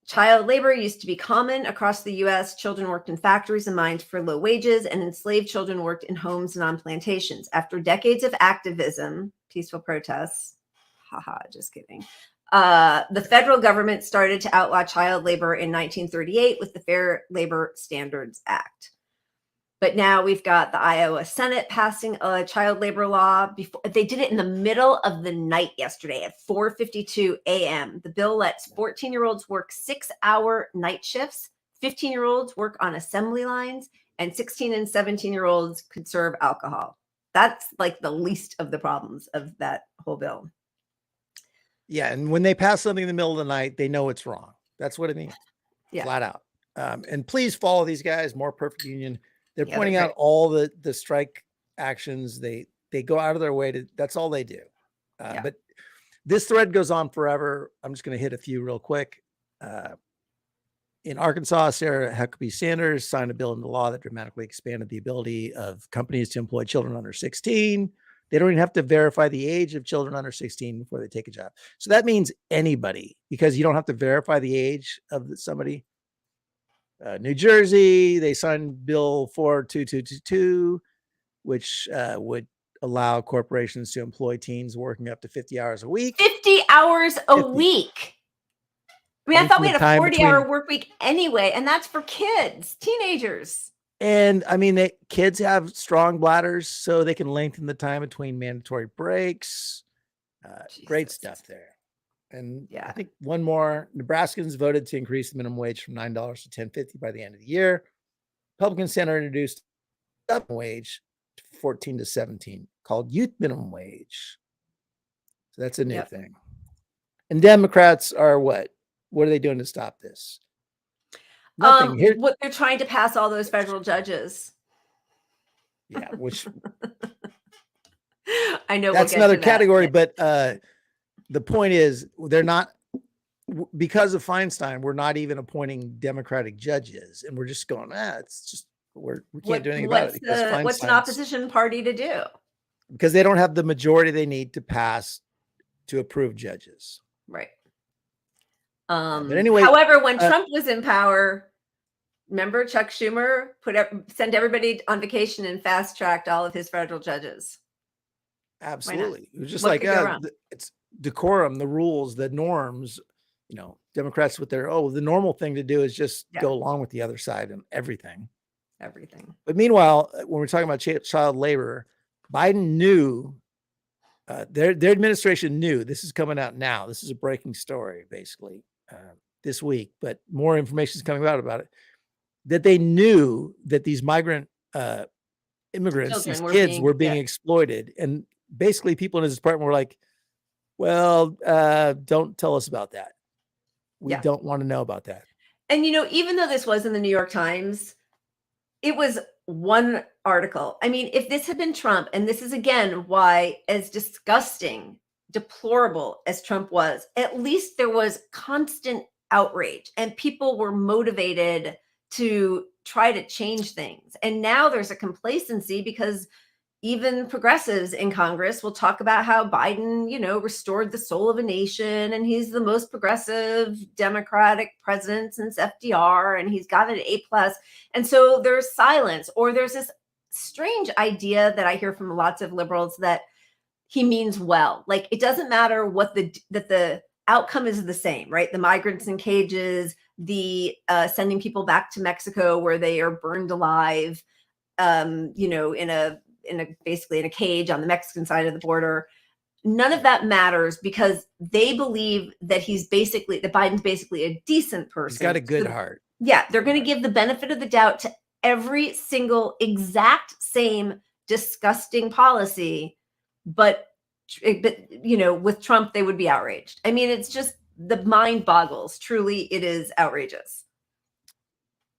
Child labor used to be common across the US. Children worked in factories and mines for low wages, and enslaved children worked in homes and on plantations. After decades of activism, peaceful protests, just kidding. The federal government started to outlaw child labor in 1938 with the Fair Labor Standards Act. But now we've got the Iowa Senate passing a child labor law. They did it in the middle of the night yesterday at 4:52 a.m. The bill lets 14-year-olds work 6-hour night shifts, 15-year-olds work on assembly lines, and 16 and 17-year-olds could serve alcohol. That's like the least of the problems of that whole bill. Yeah, and when they pass something in the middle of the night, they know it's wrong. That's what it means, flat out. And please follow these guys, More Perfect Union. They're pointing out all the strike actions. They go out of their way to, that's all they do. But this thread goes on forever. I'm just going to hit a few real quick. In Arkansas, Sarah Huckabee Sanders signed a bill into law that dramatically expanded the ability of companies to employ children under 16. They don't even have to verify the age of children under 16 before they take a job. So that means anybody, because you don't have to verify the age of somebody. New Jersey, they signed Bill 42222, which would allow corporations to employ teens working up to 50 hours a week. 50 hours a week. I mean, I thought we had a 40-hour work week anyway, and that's for kids, teenagers. And I mean, kids have strong bladders, so they can lengthen the time between mandatory breaks. Great stuff there. And I think one more, Nebraskans voted to increase the minimum wage from $9 to $10.50 by the end of the year. Republican Center introduced a minimum wage to 14 to 17 called youth minimum wage. So that's a new thing. And Democrats are what? What are they doing to stop this? Nothing. Here, What they're trying to pass all those federal judges. Yeah, which I know that's we'll another get to category, that. but the point is they're not, because of Feinstein, we're not even appointing Democratic judges, and we're just going, it's just we can't do anything about it because What's an opposition party to do? Because they don't have the majority they need to approve judges. Right. But anyway, however, when Trump was in power, remember Chuck Schumer sent everybody on vacation and fast tracked all of his federal judges. Absolutely. It was just What like, it's decorum, the rules, the norms, Democrats with their, the normal thing to do is just go along with the other side and everything. But meanwhile, when we're talking about child labor, Biden knew, their administration knew, this is coming out now. This is a breaking story, basically, this week, but more information is coming out about it, that they knew that these migrant immigrants, these kids were being exploited. And basically people in his department were like, well, don't tell us about that. We don't want to know about that. And, even though this was in the New York Times, it was one article. I mean, if this had been Trump, and this is again why, as disgusting, deplorable as Trump was, at least there was constant outrage and people were motivated to try to change things. And now there's a complacency because even progressives in Congress will talk about how Biden, restored the soul of a nation and he's the most progressive Democratic president since FDR and he's got an A+. And so there's silence, or there's this strange idea that I hear from lots of liberals that he means well. Like, it doesn't matter that the outcome is the same, right? The migrants in cages, the sending people back to Mexico where they are burned alive, basically in a cage on the Mexican side of the border. None of that matters because they believe that Biden's basically a decent person. He's got a good heart. Yeah. They're going to give the benefit of the doubt to every single exact same disgusting policy. But with Trump, they would be outraged. I mean, it's just, the mind boggles. Truly, it is outrageous.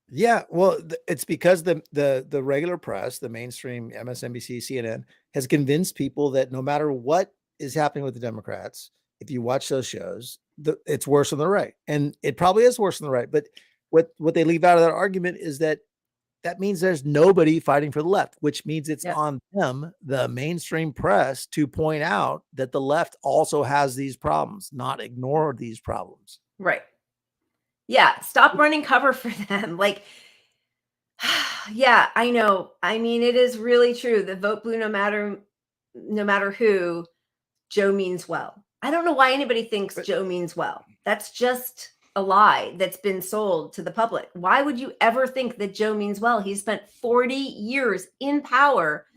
Yeah, well, it's because the regular press, the mainstream MSNBC, CNN, has convinced people that no matter what is happening with the Democrats, if you watch those shows, it's worse on the right. And it probably is worse on the right. But what they leave out of that argument is that means there's nobody fighting for the left, which means it's on them, the mainstream press, to point out that the left also has these problems, not ignore these problems. Right. Yeah. Stop running cover for them. Like, yeah, I know. I mean, it is really true. The vote blue, no matter who, Joe means well. I don't know why anybody thinks Joe means well. That's just a lie that's been sold to the public. Why would you ever think that Joe means well? He spent 40 years in power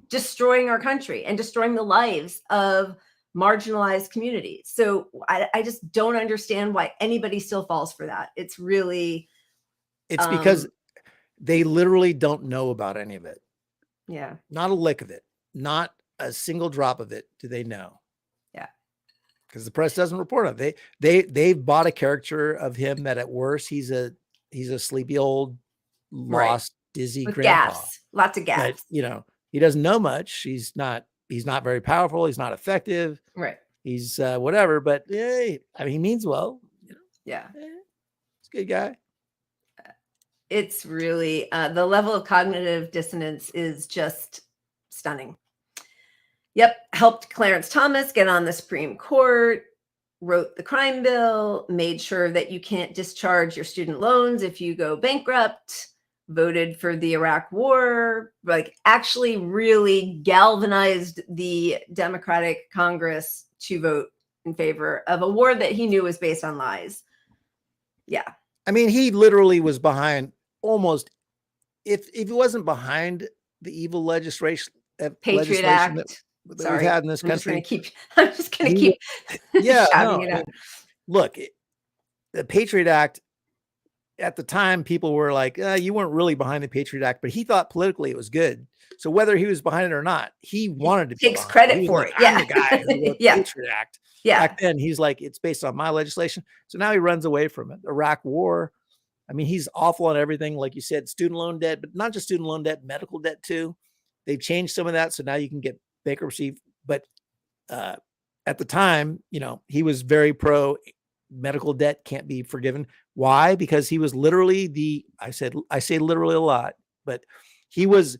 destroying our country and destroying the lives of marginalized communities. So I just don't understand why anybody still falls for that. It's really, it's because they literally don't know about any of it. Yeah. Not a lick of it, not a single drop of it do they know. Yeah. Because the press doesn't report on it. They've bought a caricature of him that at worst he's a sleepy old lost dizzy with grandpa. Gas. Lots of gas. But, he doesn't know much. He's not very powerful. He's not effective. Right. He's whatever, but he means well. Yeah. He's a good guy. It's really, the level of cognitive dissonance is just stunning. Yep. Helped Clarence Thomas get on the Supreme Court, wrote the crime bill, made sure that you can't discharge your student loans if you go bankrupt, voted for the Iraq war, like actually really galvanized the Democratic Congress to vote in favor of a war that he knew was based on lies. Yeah. I mean, he literally was behind almost, if he wasn't behind the evil legislation Patriot Act that we've had in this country. I'm just going to keep shouting it out. Look, the Patriot Act at the time, people were like, you weren't really behind the Patriot Act, but he thought politically it was good. So whether he was behind it or not, he wanted to be takes credit for it. I'm the guy who wrote the Yeah. Patriot Act. Yeah. Back then, he's like, it's based on my legislation. So now he runs away from it. Iraq War. I mean, he's awful on everything. Like you said, student loan debt, but not just student loan debt, medical debt too. They've changed some of that. So now you can get bankruptcy. But at the time, you know, he was very pro medical debt can't be forgiven. Why? Because he was literally I say literally a lot, but he was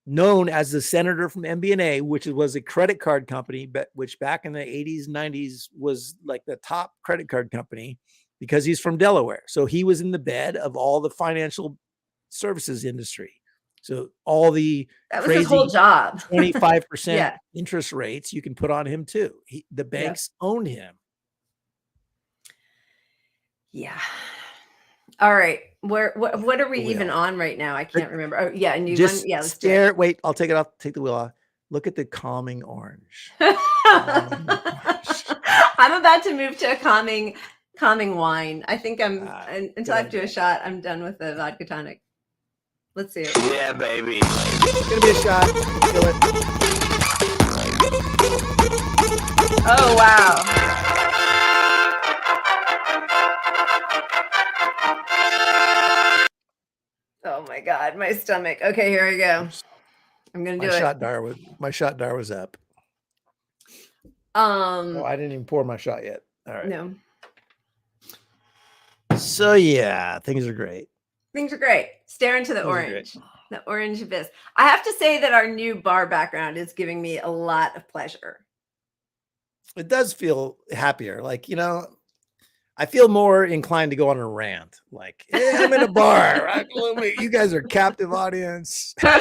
known as the senator from MBNA, which was a credit card company, but which back in the 80s, 90s was like the top credit card company because he's from Delaware. So he was in the bed of all the financial services industry. So all the that was his whole job. 25% interest rates you can put on him too. The banks owned him. Yeah. All right. What are we even on right now? I can't remember. Oh yeah, and you just let's stare. Wait, I'll take it off. Take the wheel off. Look at the calming orange. I'm about to move to a calming wine. I think until I do a shot, I'm done with the vodka tonic. Let's see it. Yeah, baby. It's gonna be a shot. Feel it. Oh wow. Oh my God, my stomach. Okay, here we go. I'm gonna do it. My shot dar was up. Oh, I didn't even pour my shot yet. All right. No. So yeah, things are great. Things are great. Stare into the orange. The orange abyss. I have to say that our new bar background is giving me a lot of pleasure. It does feel happier. Like, you know, I feel more inclined to go on a rant. Like, hey, I'm in a bar. You guys are captive audience. All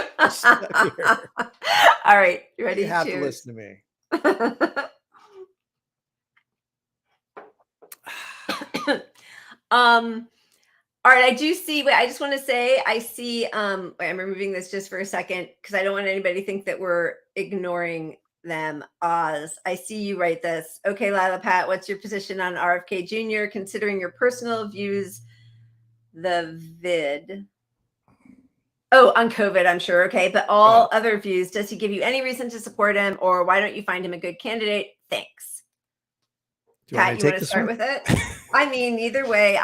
right. You ready? You have to listen to me. All right. I do see, I just want to say, I see, I'm removing this just for a second because I don't want anybody to think that we're ignoring them. Oz, I see you write this. Okay, Lila Pat, what's your position on RFK Jr. considering your personal views? The vid. Oh, on COVID, I'm sure. Okay, but all other views. Does he give you any reason to support him, or why don't you find him a good candidate? Thanks. Pat, you want to start with it? I mean, either way,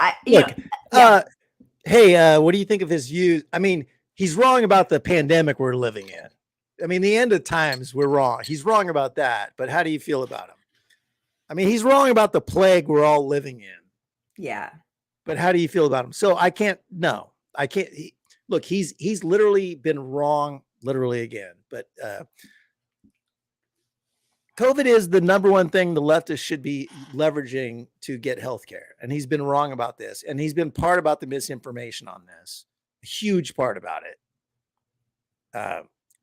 hey, what do you think of his views? I mean, he's wrong about the pandemic we're living in. I mean, the end of times, we're wrong. He's wrong about that. But how do you feel about him? I mean, he's wrong about the plague we're all living in. Yeah. But how do you feel about him? So I can't. Look, he's literally been wrong, literally again. But COVID is the number one thing the leftists should be leveraging to get healthcare. And he's been wrong about this. And he's been part about the misinformation on this. A huge part about it.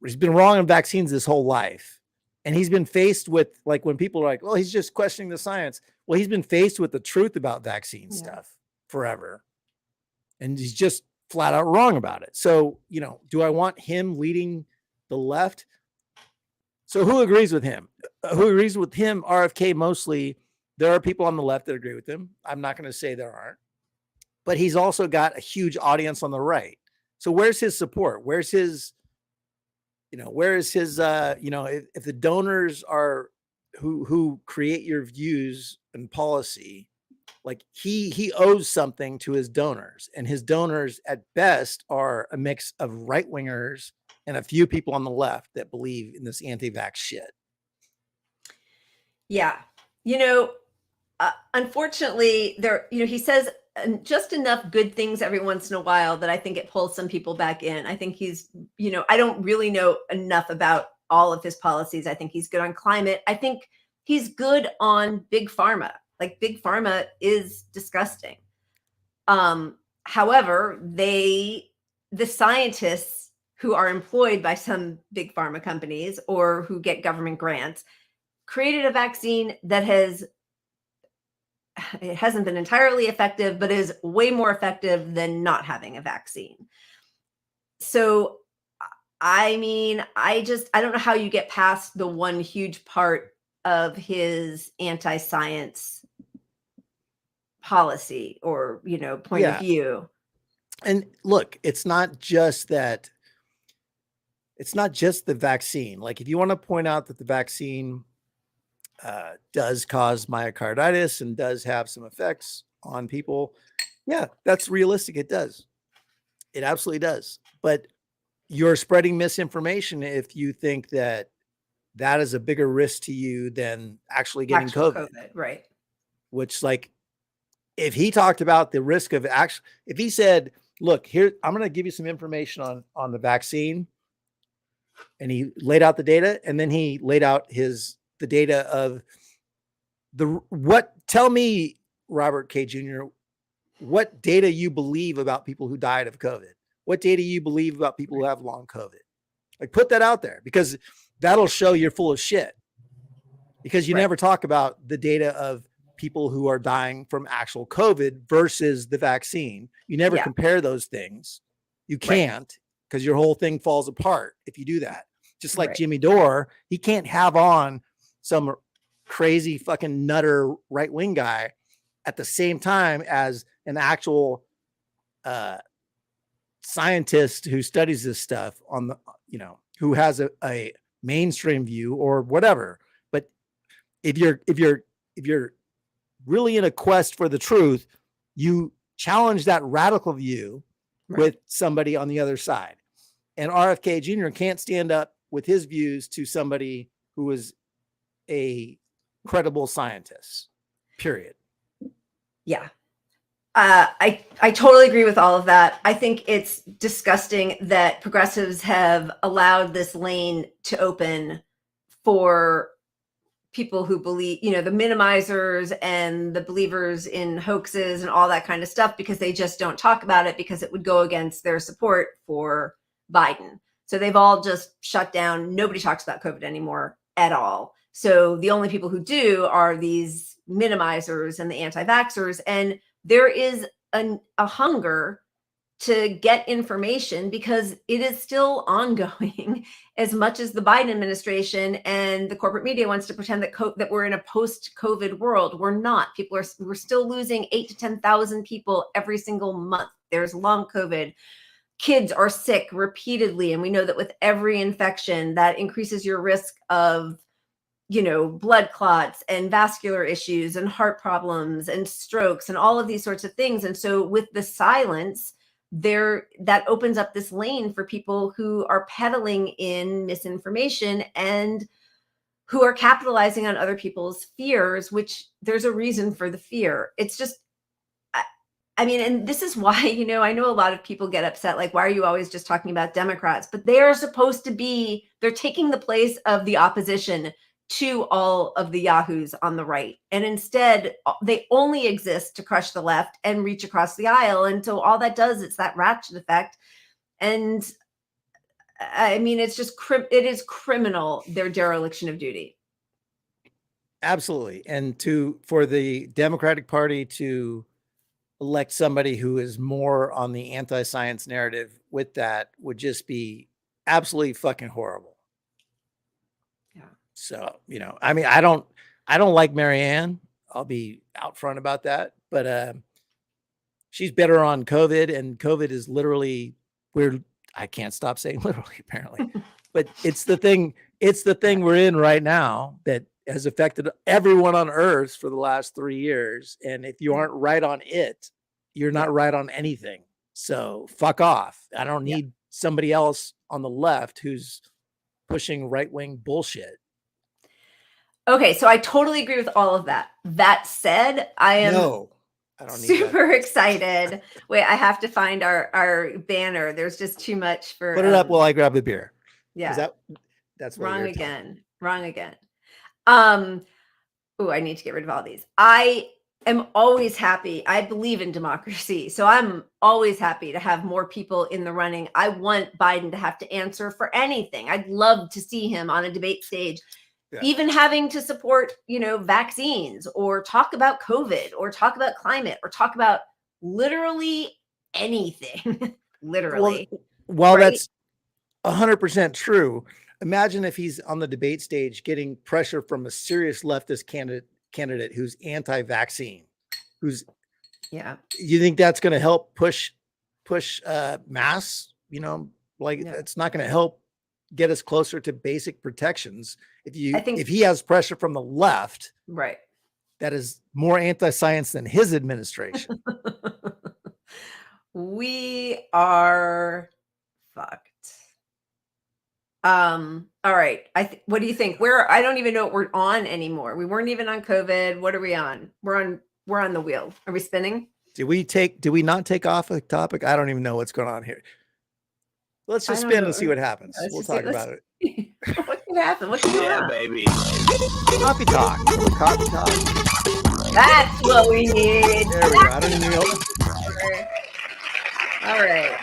He's been wrong on vaccines this whole life. And he's been faced with, like, when people are like, well, he's just questioning the science. Well, he's been faced with the truth about vaccine stuff forever. And he's just flat out wrong about it. So, you know, do I want him leading the left? So who agrees with him? Who agrees with him? RFK mostly. There are people on the left that agree with him. I'm not going to say there aren't. But he's also got a huge audience on the right. So where's his support? Where's his, where is his, if the donors are who create your views and policy, like he owes something to his donors, and his donors at best are a mix of right wingers and a few people on the left that believe in this anti-vax shit. Yeah. Unfortunately there, he says just enough good things every once in a while that I think it pulls some people back in. I think he's, I don't really know enough about all of his policies. I think he's good on climate. I think he's good on big pharma. Like, big pharma is disgusting. However, the scientists who are employed by some big pharma companies or who get government grants created a vaccine that it hasn't been entirely effective, but is way more effective than not having a vaccine. So, I mean, I don't know how you get past the one huge part of his anti-science policy or, point of view. And look, it's not just that. It's not just the vaccine. Like if you want to point out that the vaccine does cause myocarditis and does have some effects on people, yeah, that's realistic. It does. It absolutely does. But you're spreading misinformation if you think that that is a bigger risk to you than actually getting COVID. Right. Which, like, if he talked about the risk of if he said, look, here, I'm going to give you some information on the vaccine, and he laid out the data, and then he laid out the data of tell me, Robert K. Jr., what data you believe about people who died of COVID? What data you believe about people who have long COVID? Like, put that out there, because that'll show you're full of shit, because you never talk about the data of people who are dying from actual COVID versus the vaccine. You never compare those things. You can't, because your whole thing falls apart if you do that. Just like Jimmy Dore, he can't have on some crazy fucking nutter right-wing guy at the same time as an actual scientist who studies this stuff on the, who has a mainstream view or whatever. But if you're really in a quest for the truth, you challenge that radical view with somebody on the other side. And RFK Jr. can't stand up with his views to somebody who is a credible scientist, period. Yeah. I totally agree with all of that. I think it's disgusting that progressives have allowed this lane to open for people who believe, the minimizers and the believers in hoaxes and all that kind of stuff, because they just don't talk about it because it would go against their support for Biden. So they've all just shut down. Nobody talks about COVID anymore at all. So the only people who do are these minimizers and the anti-vaxxers. And there is a hunger to get information because it is still ongoing as much as the Biden administration and the corporate media wants to pretend that we're in a post-COVID world. We're not. We're still losing 8,000 to 10,000 people every single month. There's long COVID. Kids are sick repeatedly. And we know that with every infection that increases your risk of, blood clots and vascular issues and heart problems and strokes and all of these sorts of things. And so with the silence, that opens up this lane for people who are peddling in misinformation and who are capitalizing on other people's fears, which there's a reason for the fear. It's just, and this is why, I know a lot of people get upset, like, why are you always just talking about Democrats? But they are supposed to be, they're taking the place of the opposition to all of the yahoos on the right. And instead, they only exist to crush the left and reach across the aisle. And so all that does, it's that ratchet effect. And it's just, it is criminal, their dereliction of duty. Absolutely. And for the Democratic Party to elect somebody who is more on the anti-science narrative with that would just be absolutely fucking horrible. So, I don't like Marianne. I'll be out front about that, but she's better on COVID, and COVID is literally I can't stop saying literally, apparently, but it's the thing we're in right now that has affected everyone on earth for the last 3 years. And if you aren't right on it, you're not right on anything. So fuck off. I don't need somebody else on the left who's pushing right-wing bullshit. Okay, so I totally agree with all of that. That said, I am I don't need super excited. Wait, I have to find our banner. There's just too much for. Put it up while I grab the beer. Yeah, that's wrong again. Wrong again. Oh, I need to get rid of all these. I am always happy. I believe in democracy, so I'm always happy to have more people in the running. I want Biden to have to answer for anything. I'd love to see him on a debate stage. Even having to support, vaccines or talk about COVID or talk about climate or talk about literally anything. Literally. Well, that's 100% true. Imagine if he's on the debate stage getting pressure from a serious leftist candidate who's anti-vaccine, who's Yeah. You think that's going to help push mass? You know, like it's not going to help get us closer to basic protections. If he has pressure from the left, right, that is more anti-science than his administration. We are fucked. All right. What do you think? I don't even know what we're on anymore. We weren't even on COVID. What are we on? We're on the wheel. Are we spinning? Did we not take off a topic? I don't even know what's going on here. Let's just spin and see what happens. We'll talk about it. What can happen? What can happen? Baby. Coffee talk. Coffee talk. That's what we need. There we go. I don't even know. All right.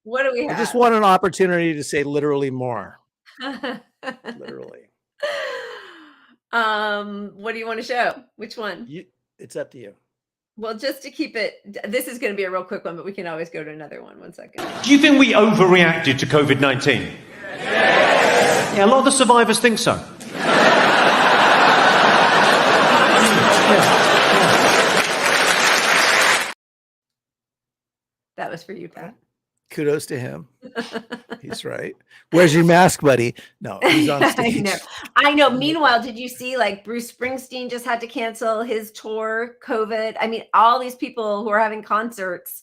What do we have? I just want an opportunity to say literally more. Literally. What do you want to show? Which one? It's up to you. Well, just to keep it, this is going to be a real quick one, but we can always go to another one. 1 second. Do you think we overreacted to COVID-19? Yes. Yeah, a lot of the survivors think so. That was for you, Pat. Kudos to him. He's right. Where's your mask, buddy? No, he's on stage. I know. Meanwhile, did you see like Bruce Springsteen just had to cancel his tour, COVID? I mean, all these people who are having concerts,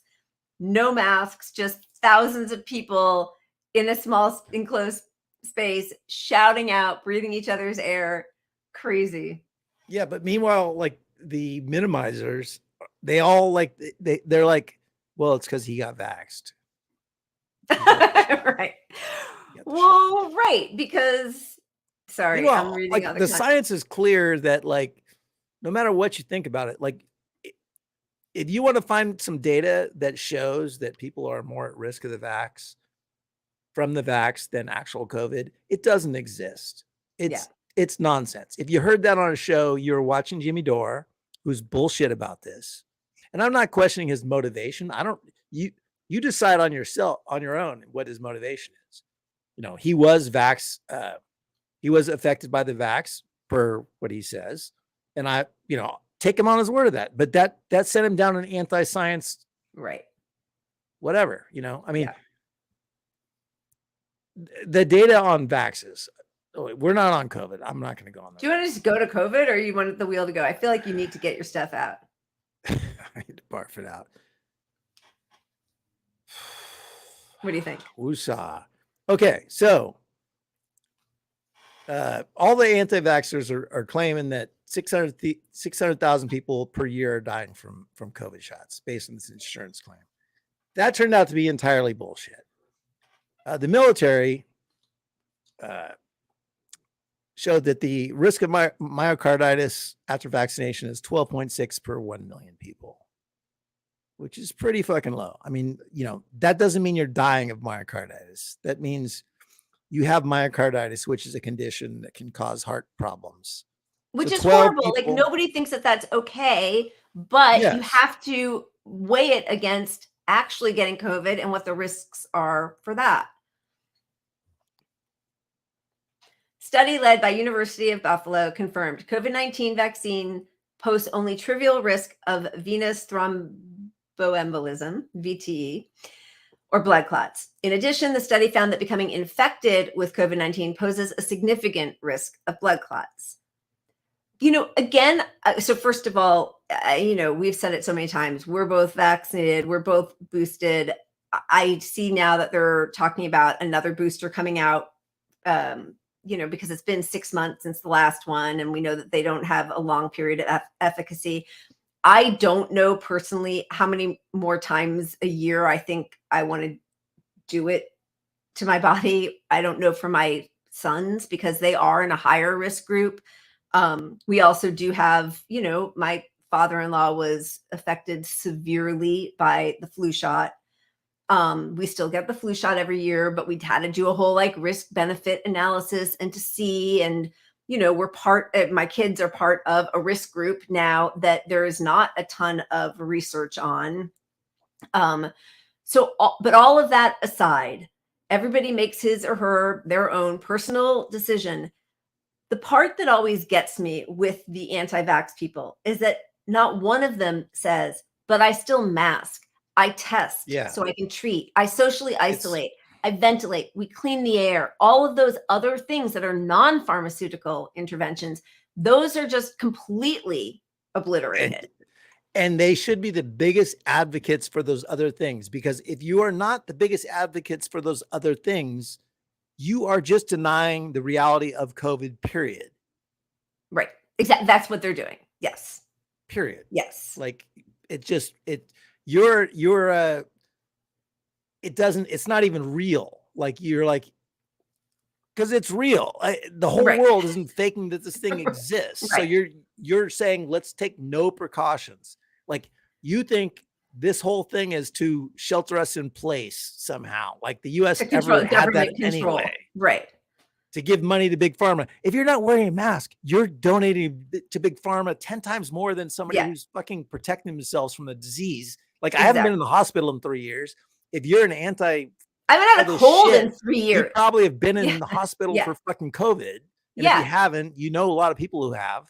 no masks, just thousands of people in a small enclosed space, shouting out, breathing each other's air. Crazy. Yeah, but meanwhile, like the minimizers, they all like, they're like, well, it's because he got vaxxed. Right. Well, right, because sorry, I'm reading like the science is clear that like no matter what you think about it, like if you want to find some data that shows that people are more at risk of the vax from the vax than actual COVID, it doesn't exist. It's nonsense. If you heard that on a show, you're watching Jimmy Dore, who's bullshit about this. And I'm not questioning his motivation. You decide on your own what his motivation is. You know, he was he was affected by the vax per what he says. And I, take him on his word of that. But that sent him down an anti-science, right? Whatever, I mean, the data on vaxes, we're not on COVID. I'm not going to go on that. Do you want to just go to COVID or you want the wheel to go? I feel like you need to get your stuff out. I need to barf it out. What do you think? Woosah. Okay, so all the anti-vaxxers are claiming that 600,000 people per year are dying from COVID shots based on this insurance claim. That turned out to be entirely bullshit. The military showed that the risk of myocarditis after vaccination is 12.6 per 1 million people, which is pretty fucking low. I mean, that doesn't mean you're dying of myocarditis. That means you have myocarditis, which is a condition that can cause heart problems. Which is horrible. Like nobody thinks that that's okay, but you have to weigh it against actually getting COVID and what the risks are for that. Study led by University of Buffalo confirmed COVID-19 vaccine pose only trivial risk of venous thromboembolism, VTE, or blood clots. In addition, the study found that becoming infected with COVID-19 poses a significant risk of blood clots. Again, so first of all, we've said it so many times, we're both vaccinated, we're both boosted. I see now that they're talking about another booster coming out, because it's been 6 months since the last one, and we know that they don't have a long period of efficacy. I don't know personally how many more times a year I think I want to do it to my body. I don't know for my sons because they are in a higher risk group. We also do have, my father-in-law was affected severely by the flu shot. We still get the flu shot every year, but we had to do a whole risk benefit analysis and to see, and my kids are part of a risk group now that there is not a ton of research on. But all of that aside, everybody makes his or their own personal decision. The part that always gets me with the anti-vax people is that not one of them says, but I still mask. I test Yeah. so I can treat. I socially isolate. I ventilate. We clean the air. All of those other things that are non-pharmaceutical interventions, those are just completely obliterated. And they should be the biggest advocates for those other things, because if you are not the biggest advocates for those other things, you are just denying the reality of COVID, period. Right. Exactly. That's what they're doing. Yes. Period. Yes. Like it's not even real. Like you're like, because it's real. The whole world isn't faking that this thing exists. So you're saying, let's take no precautions. Like you think this whole thing is to shelter us in place somehow. Like the US ever had that anyway. Right. To give money to Big Pharma. If you're not wearing a mask, you're donating to Big Pharma 10 times more than somebody who's fucking protecting themselves from the disease. Like I haven't been in the hospital in 3 years. If you're an I haven't had a cold in 3 years. You probably have been in the hospital for fucking COVID. And if you haven't, you know a lot of people who have.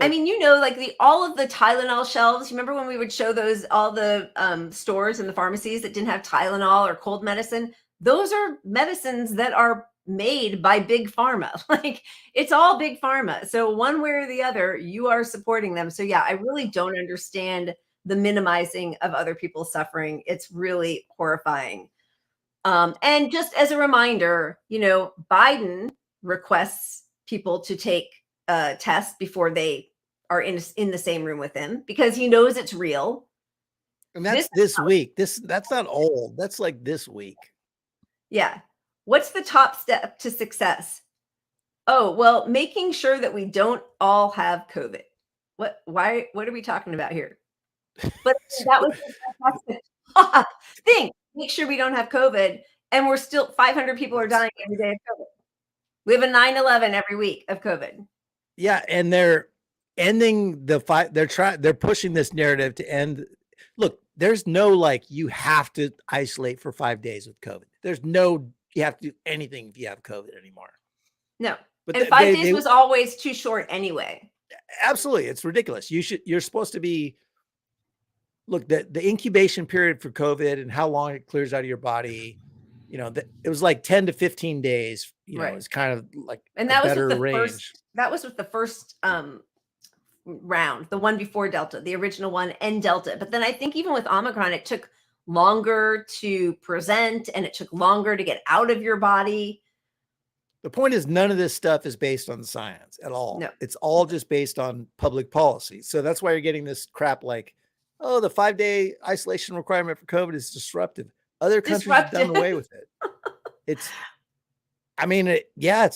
I mean, you know, like all of the Tylenol shelves. You remember when we would show those, all the stores and the pharmacies that didn't have Tylenol or cold medicine? Those are medicines that are made by Big Pharma. Like it's all Big Pharma. So one way or the other, you are supporting them. So yeah, I really don't understand the minimizing of other people's suffering. It's really horrifying. And just as a reminder, you know, Biden requests people to take a test before they are in the same room with him because he knows it's real. And that's this week. That's not old. That's like this week. Yeah. What's the top step to success? Oh, well, making sure that we don't all have COVID. What are we talking about here? But that was the top thing. Make sure we don't have COVID. And we're still 500 people are dying every day of COVID. We have a 9/11 every week of COVID. Yeah. And they're ending the fight. They're pushing this narrative to end. Look, there's no, like, you have to isolate for 5 days with COVID. There's no, you have to do anything if you have COVID anymore. No. But and 5 days was always too short anyway. Absolutely. It's ridiculous. You're supposed to be, look, the incubation period for COVID and how long it clears out of your body, you know, it was like 10 to 15 days, you know, it's kind of like and that was with the range. That was with the first round, the one before Delta, the original one and Delta. But then I think even with Omicron, it took longer to present and it took longer to get out of your body. The point is none of this stuff is based on science at all. No. It's all just based on public policy. So that's why you're getting this crap like, oh, the 5-day isolation requirement for COVID is disruptive. Other countries have done away with it. It's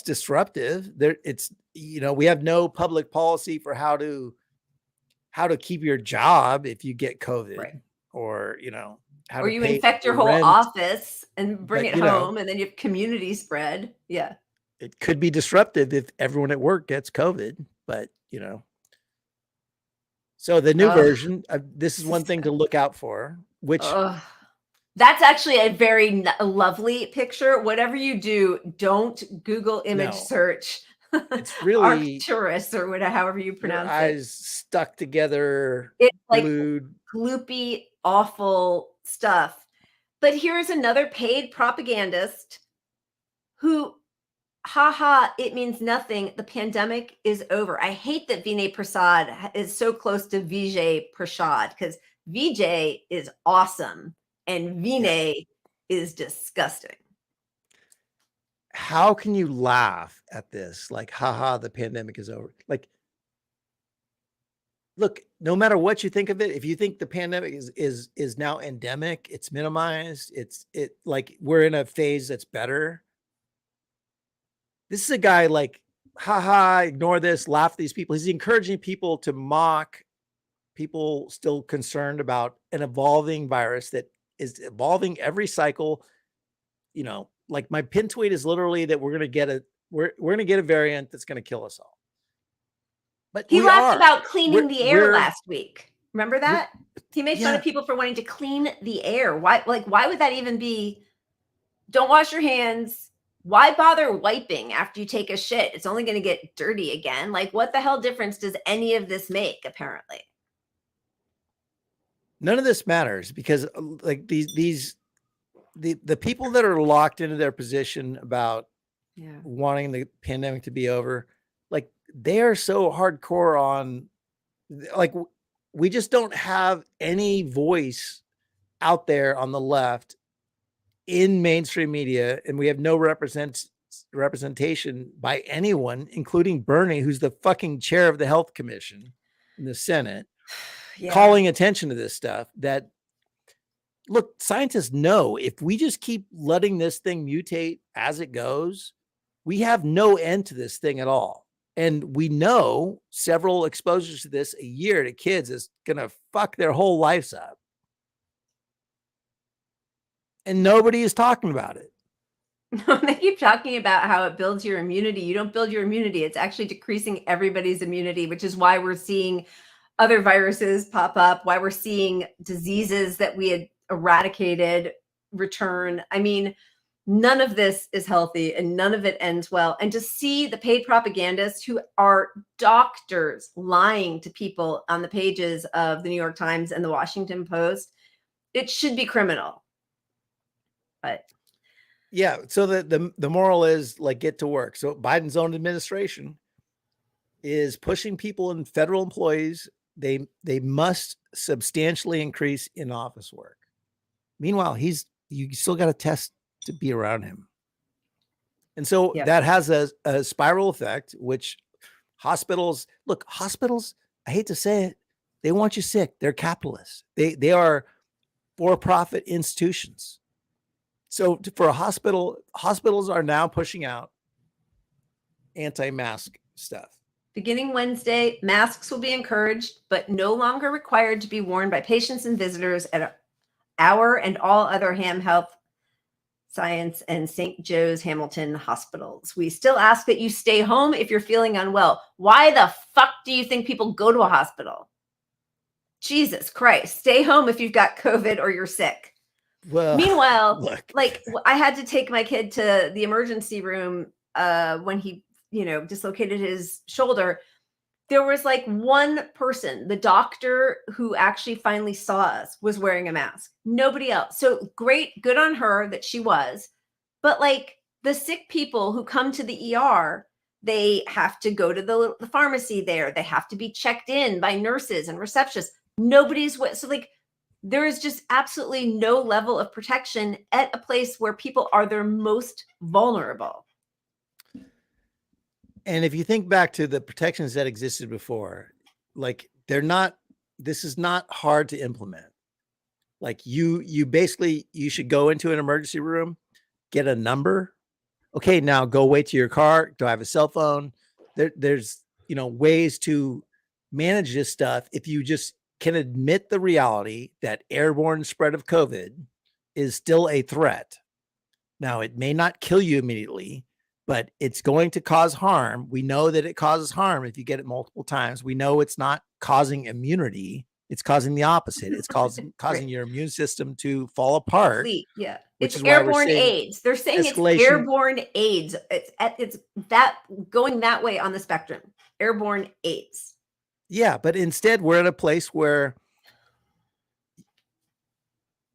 disruptive. It's, you know, we have no public policy for how to keep your job if you get COVID, or, you know, or you infect your whole office and bring it home, and then you have community spread. Yeah. It could be disruptive if everyone at work gets COVID, but, you know. So the new version, this is one thing to look out for, which that's actually a very lovely picture. Whatever you do, don't Google image search. It's really Arcturus or whatever, however you pronounce it. Eyes stuck together. It's like glued. Gloopy, awful stuff. But here's another paid propagandist who, it means nothing. The pandemic is over. I hate that Vinay Prasad is so close to Vijay Prashad, because Vijay is awesome and Vinay is disgusting. How can you laugh at this? Like, the pandemic is over. Like, look, no matter what you think of it, if you think the pandemic is now endemic, it's minimized, it like we're in a phase that's better. This is a guy like, ignore this, laugh at these people. He's encouraging people to mock people still concerned about an evolving virus that is evolving every cycle. You know, like my pin tweet is literally that we're going to get a variant that's going to kill us all. But he laughed about cleaning the air last week. Remember that? He made fun of people for wanting to clean the air. Why would that even be? Don't wash your hands. Why bother wiping after you take a shit? It's only going to get dirty again. Like, what the hell difference does any of this make, apparently? none of this matters because like the people that are locked into their position about wanting the pandemic to be over, like they are so hardcore on, like we just don't have any voice out there on the left in mainstream media, and we have no representation by anyone, including Bernie, who's the fucking chair of the Health Commission in the Senate, calling attention to this stuff. That, look, scientists know if we just keep letting this thing mutate as it goes, we have no end to this thing at all. And we know several exposures to this a year to kids is going to fuck their whole lives up. And nobody is talking about it. They keep talking about how it builds your immunity. You don't build your immunity. It's actually decreasing everybody's immunity, which is why we're seeing other viruses pop up, why we're seeing diseases that we had eradicated return. I mean, none of this is healthy and none of it ends well. And to see the paid propagandists who are doctors lying to people on the pages of the New York Times and the Washington Post, it should be criminal. But yeah, so the moral is like, get to work. So Biden's own administration is pushing people and federal employees. They must substantially increase in office work. Meanwhile, you still got to test to be around him. And so that has a spiral effect, which hospitals, I hate to say it, they want you sick. They're capitalists. They are for-profit institutions. So for a hospital, hospitals are now pushing out anti-mask stuff. Beginning Wednesday, masks will be encouraged, but no longer required to be worn by patients and visitors at our and all other Ham Health Science and St. Joe's Hamilton hospitals. We still ask that you stay home if you're feeling unwell. Why the fuck do you think people go to a hospital? Jesus Christ. Stay home if you've got COVID or you're sick. Well, meanwhile, like I had to take my kid to the emergency room when he, dislocated his shoulder. There was like one person, the doctor who actually finally saw us, was wearing a mask. Nobody else. So great, good on her that she was. But like the sick people who come to the ER, they have to go to the pharmacy there. They have to be checked in by nurses and receptionists. Nobody's so like there is just absolutely no level of protection at a place where people are their most vulnerable. And if you think back to the protections that existed before, like this is not hard to implement. Like you should go into an emergency room, get a number. Okay, now go wait to your car. Do I have a cell phone? There's ways to manage this stuff if you just can admit the reality that airborne spread of COVID is still a threat. Now, it may not kill you immediately, but it's going to cause harm. We know that it causes harm if you get it multiple times. We know it's not causing immunity. It's causing the opposite. It's causing your immune system to fall apart. Yeah. It's airborne AIDS. They're saying it's airborne AIDS. It's that going that way on the spectrum. Airborne AIDS. Yeah, but instead we're at a place where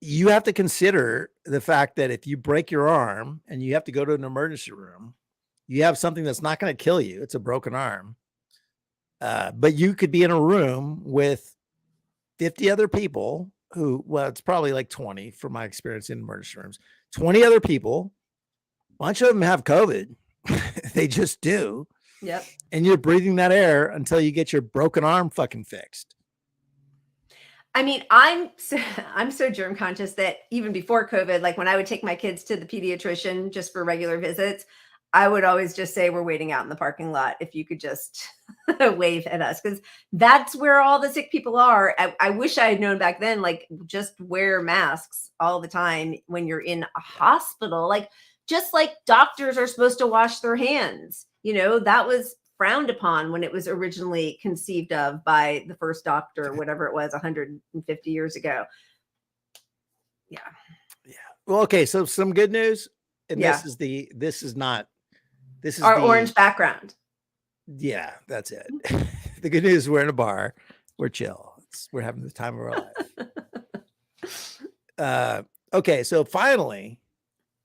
you have to consider the fact that if you break your arm and you have to go to an emergency room, you have something that's not going to kill you. It's a broken arm. But you could be in a room with 50 other people who, well, it's probably like 20 from my experience in emergency rooms, 20 other people, a bunch of them have COVID. They just do. Yep. And you're breathing that air until you get your broken arm fucking fixed. I mean, I'm so germ conscious that even before COVID, like when I would take my kids to the pediatrician just for regular visits, I would always just say, we're waiting out in the parking lot. If you could just wave at us, because that's where all the sick people are. I wish I had known back then, like just wear masks all the time when you're in a hospital, like just like doctors are supposed to wash their hands. That was frowned upon when it was originally conceived of by the first doctor, whatever it was, 150 years ago. Yeah. Well, okay. So some good news. And this is our orange background. Yeah, that's it. The good news, we're in a bar. We're chill. we're having the time of our life. Okay, so finally,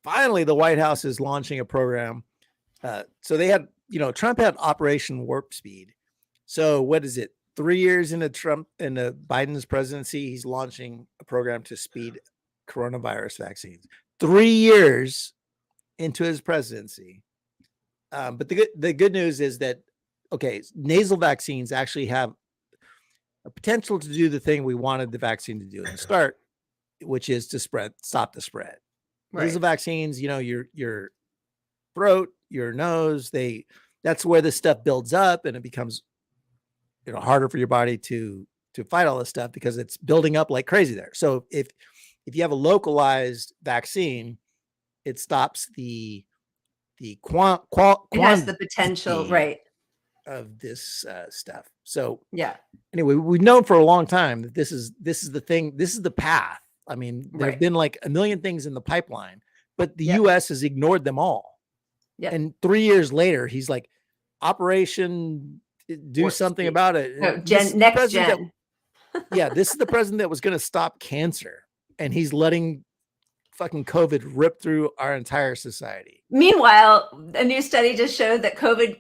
the White House is launching a program. So they had, Trump had Operation Warp Speed. So what is it? 3 years into Biden's presidency, he's launching a program to speed coronavirus vaccines. 3 years into his presidency. But the good news is that, nasal vaccines actually have a potential to do the thing we wanted the vaccine to do in the start, which is to stop the spread. Right. Nasal vaccines, your throat, your nose, that's where this stuff builds up and it becomes harder for your body to fight all this stuff because it's building up like crazy there. So if you have a localized vaccine, it stops the it has the potential, right, of this stuff. So yeah. Anyway, we've known for a long time that this is the thing. This is the path. I mean, there have been like a million things in the pipeline, but the U.S. has ignored them all. Yeah. And 3 years later, he's like, Operation do something about it. No, next gen. This is the president that was going to stop cancer, and he's letting fucking COVID rip through our entire society. Meanwhile, a new study just showed that COVID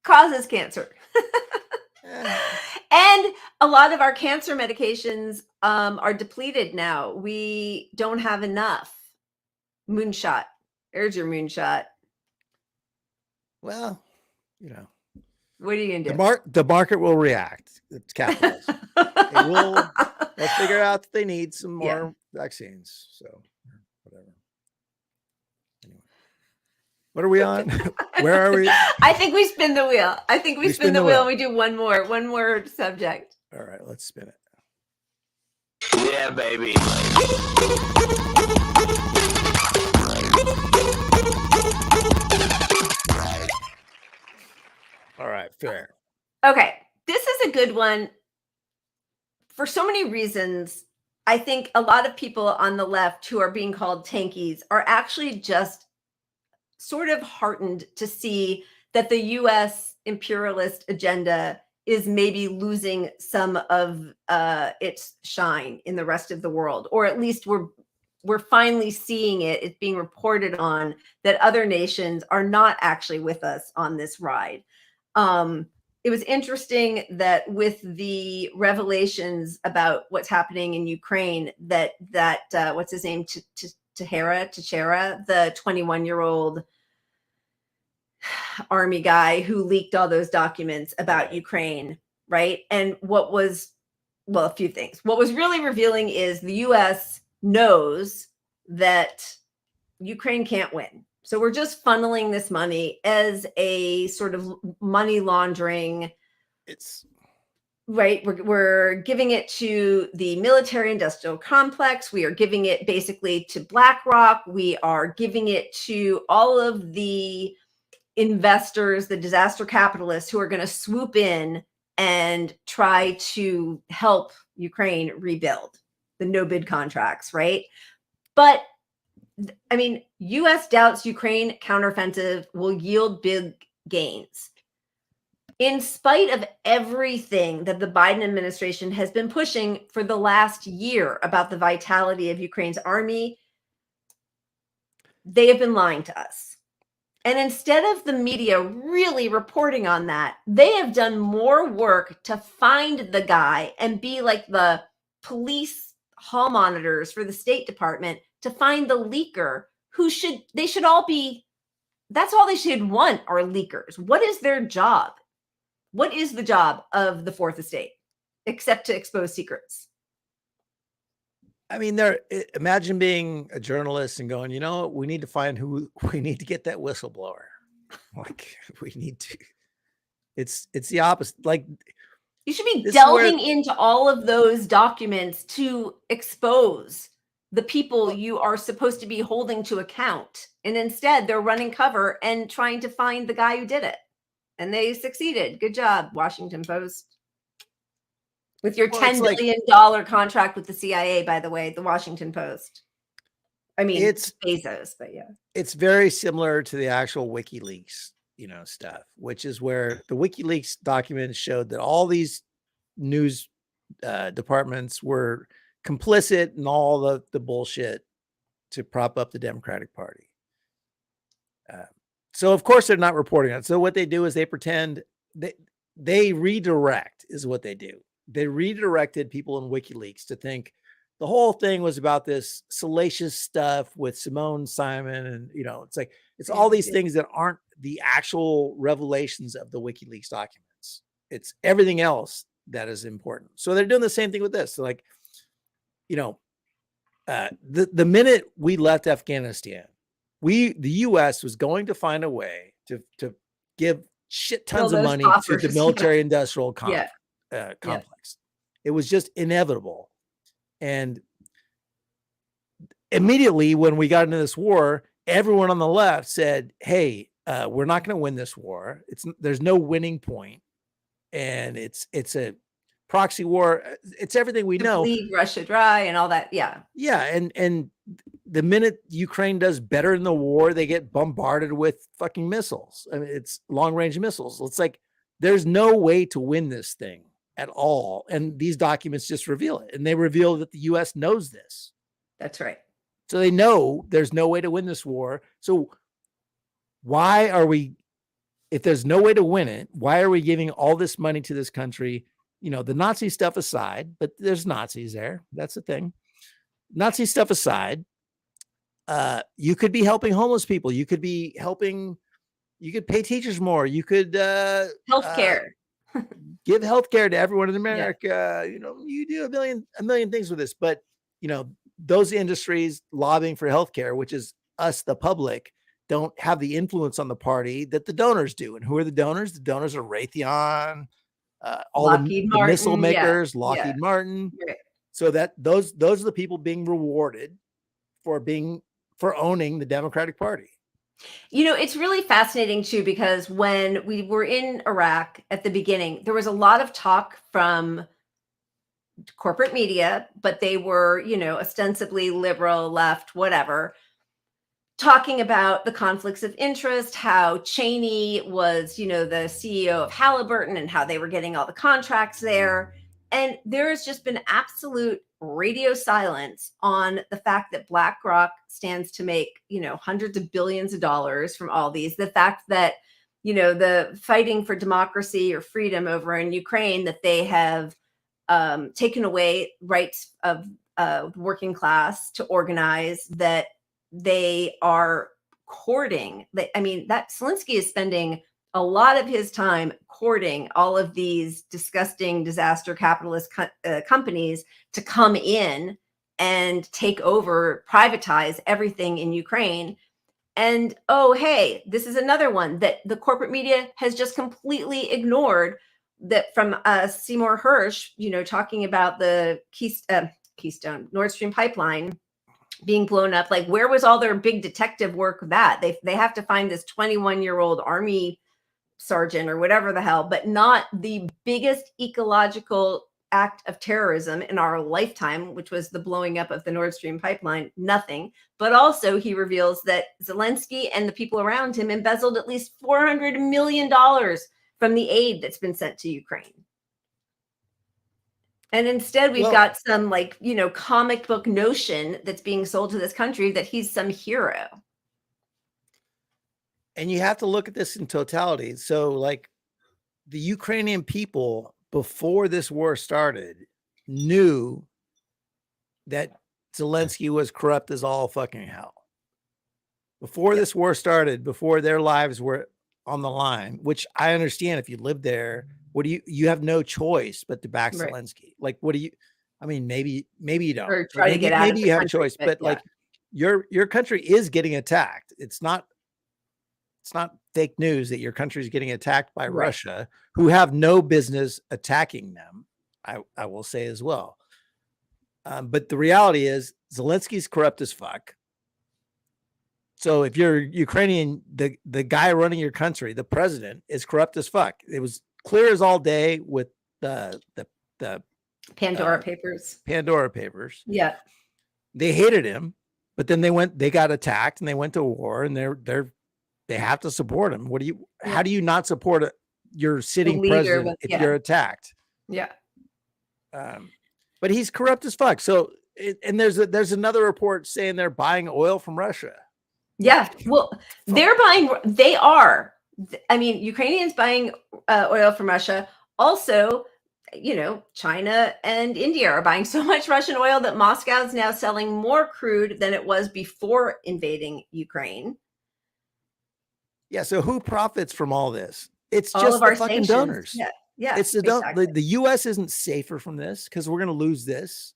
causes cancer. And a lot of our cancer medications are depleted now. We don't have enough. Moonshot. There's your moonshot. Well, what are you going to do? The market will react. It's capitalism. They'll figure out that they need some more vaccines. So whatever. Anyway. What are we on? Where are we? I think we spin the wheel. I think we spin the wheel. We do one more subject. All right, let's spin it. Yeah, baby. All right, fair. Okay, this is a good one for so many reasons. I think a lot of people on the left who are being called tankies are actually just sort of heartened to see that the U.S. imperialist agenda is maybe losing some of its shine in the rest of the world, or at least we're finally seeing it. It's being reported on that other nations are not actually with us on this ride. It was interesting that with the revelations about what's happening in Ukraine, that what's his name, Teixeira, the 21-year-old army guy who leaked all those documents about Ukraine, right? And a few things. What was really revealing is the U.S. knows that Ukraine can't win. So we're just funneling this money as a sort of money laundering. It's right. We're giving it to the military industrial complex. We are giving it basically to BlackRock. We are giving it to all of the investors, the disaster capitalists who are going to swoop in and try to help Ukraine rebuild the no bid contracts. Right. But I mean, U.S. doubts Ukraine counteroffensive will yield big gains. In spite of everything that the Biden administration has been pushing for the last year about the vitality of Ukraine's army, they have been lying to us. And instead of the media really reporting on that, they have done more work to find the guy and be like the police hall monitors for the State Department to find the leaker they should all be, that's all they should want are leakers. What is their job? What is the job of the Fourth Estate except to expose secrets? I mean, imagine being a journalist and going, we need to find we need to get that whistleblower. Like we need to, it's the opposite. Like you should be delving into all of those documents to expose the people you are supposed to be holding to account. And instead they're running cover and trying to find the guy who did it. And they succeeded. Good job, Washington Post. With your $10 billion contract with the CIA, by the way, the Washington Post. I mean, it's Bezos, but yeah. It's very similar to the actual WikiLeaks, stuff, which is where the WikiLeaks documents showed that all these news departments were complicit in all the bullshit to prop up the Democratic Party. So of course they're not reporting on it. So what they do is they pretend they redirect is what they do. They redirected people in WikiLeaks to think the whole thing was about this salacious stuff with Simone Simon. And, it's like, it's all these things that aren't the actual revelations of the WikiLeaks documents. It's everything else that is important. So they're doing the same thing with this. So like, the minute we left Afghanistan, the U.S. was going to find a way to give shit tons of money to the military industrial complex. It was just inevitable. And immediately when we got into this war, everyone on the left said, hey, we're not going to win this war. There's no winning point. And it's a proxy war. It's everything we know. Bleed Russia dry and all that. Yeah. Yeah. And the minute Ukraine does better in the war, they get bombarded with fucking missiles. I mean, it's long range missiles. It's like, there's no way to win this thing at all. And these documents just reveal it. And they reveal that the U.S. knows this. That's right. So they know there's no way to win this war. So why are we, if there's no way to win it, why are we giving all this money to this country? The Nazi stuff aside, but there's Nazis there. That's the thing. Nazi stuff aside, you could be helping homeless people. You could be helping, you could pay teachers more. You could healthcare. Give healthcare to everyone in America. Yeah. You do a million things with this, but those industries lobbying for healthcare, which is us, the public, don't have the influence on the party that the donors do. And who are the donors? The donors are Raytheon, all the missile makers, Lockheed Martin. Right. So that those are the people being rewarded for owning the Democratic Party. It's really fascinating too, because when we were in Iraq at the beginning, there was a lot of talk from corporate media, but they were, ostensibly liberal, left, whatever, talking about the conflicts of interest, how Cheney was, the CEO of Halliburton and how they were getting all the contracts there. And there has just been absolute radio silence on the fact that BlackRock stands to make, hundreds of billions of dollars from all these. The fact that, the fighting for democracy or freedom over in Ukraine, that they have taken away rights of working class to organize, that they are courting. That Zelensky is spending a lot of his time courting all of these disgusting disaster capitalist companies to come in and take over, privatize everything in Ukraine. And, oh, hey, this is another one that the corporate media has just completely ignored, that from Seymour Hersh, talking about the Keystone Nord Stream pipeline being blown up. Like, where was all their big detective work of that? They have to find this 21-year-old army sergeant or whatever the hell, but not the biggest ecological act of terrorism in our lifetime, which was the blowing up of the Nord Stream pipeline. Nothing. But also he reveals that Zelensky and the people around him embezzled at least $400 million from the aid that's been sent to Ukraine. And instead we've got some comic book notion that's being sold to this country that he's some hero. And you have to look at this in totality. So the Ukrainian people before this war started knew that Zelensky was corrupt as all fucking hell. Before this war started, before their lives were on the line, which I understand if you live there, you have no choice but to back Zelensky. Maybe you don't. Or try to get out of the you have country, a choice, but your country is getting attacked. It's not fake news that your country is getting attacked by Russia, who have no business attacking them. I will say as well. But the reality is Zelensky's corrupt as fuck. So if you're Ukrainian, the guy running your country, the president, is corrupt as fuck. It was clear as all day with the Pandora Papers. Pandora Papers. Yeah. They hated him, but then they got attacked and they went to war, and they have to support him. How do you not support your sitting president if you're attacked? Yeah. But he's corrupt as fuck. So, and there's another report saying they're buying oil from Russia. Yeah, well, they are. I mean, Ukrainians buying oil from Russia. Also, China and India are buying so much Russian oil that Moscow is now selling more crude than it was before invading Ukraine. Yeah, so who profits from all this? It's all just of our the fucking sanctions. donors. Yeah, it's the exactly. the U.S. isn't safer from this because we're going to lose this.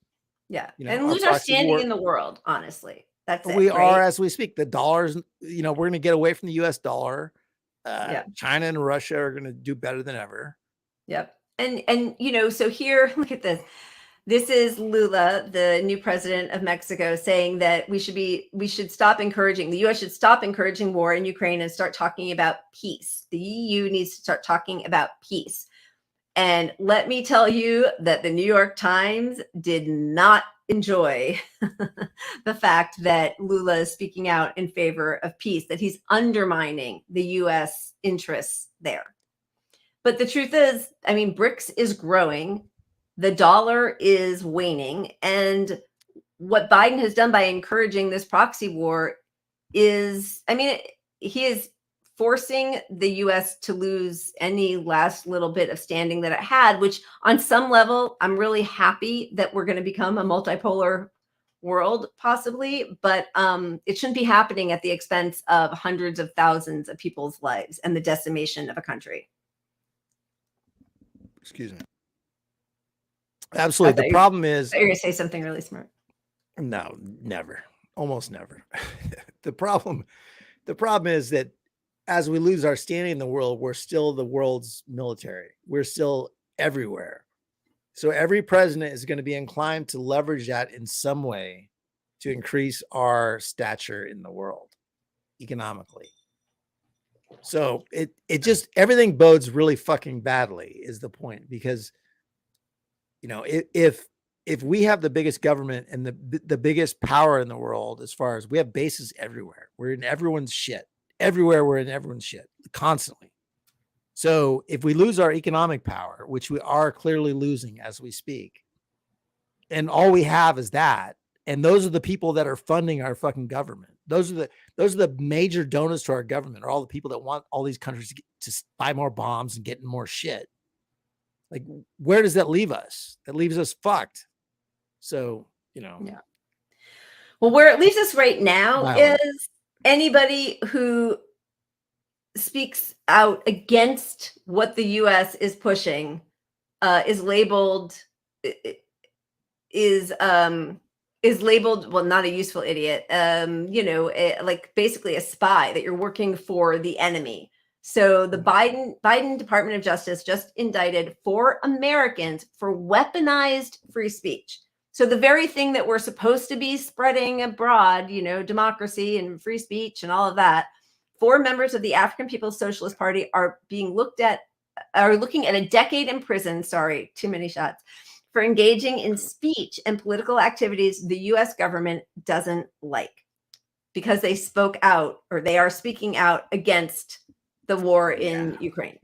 Yeah, and lose our standing in the world. Honestly, that's it. We right? are as we speak. The dollars, we're going to get away from the U.S. dollar. China and Russia are going to do better than ever. Yep. And so here, look at this. This is Lula, the new president of Mexico, saying that the U.S. should stop encouraging war in Ukraine and start talking about peace. The EU needs to start talking about peace. And let me tell you that the New York Times did not enjoy the fact that Lula is speaking out in favor of peace, that he's undermining the U.S. interests there. But the truth is, I mean, BRICS is growing, the dollar is waning, and what Biden has done by encouraging this proxy war is, he is forcing the U.S. to lose any last little bit of standing that it had, which on some level, I'm really happy that we're going to become a multipolar world, possibly, but it shouldn't be happening at the expense of hundreds of thousands of people's lives and the decimation of a country. Excuse me. Absolutely. The problem is you're going to say something really smart. No, never. Almost never. The problem is that as we lose our standing in the world, we're still the world's military. We're still everywhere. So every president is going to be inclined to leverage that in some way to increase our stature in the world economically. So it just, everything bodes really fucking badly is the point, because, if we have the biggest government and the biggest power in the world, as far as we have bases everywhere, we're in everyone's shit. Everywhere we're in everyone's shit constantly. So if we lose our economic power, which we are clearly losing as we speak, and all we have is that, and those are the people that are funding our fucking government. Those are the major donors to our government, are all the people that want all these countries to buy more bombs and get in more shit. Like, where does that leave us? That leaves us fucked. So, Yeah. Well, where it leaves us right now is anybody who speaks out against what the U.S. is pushing is labeled, well, not a useful idiot, like basically a spy, that you're working for the enemy. So the Biden Department of Justice just indicted 4 Americans for weaponized free speech. So the very thing that we're supposed to be spreading abroad, democracy and free speech and all of that, 4 members of the African People's Socialist Party are looking at a decade in prison. Sorry, too many shots. For engaging in speech and political activities the U.S. government doesn't like, because they spoke out, or they are speaking out against the war in Ukraine.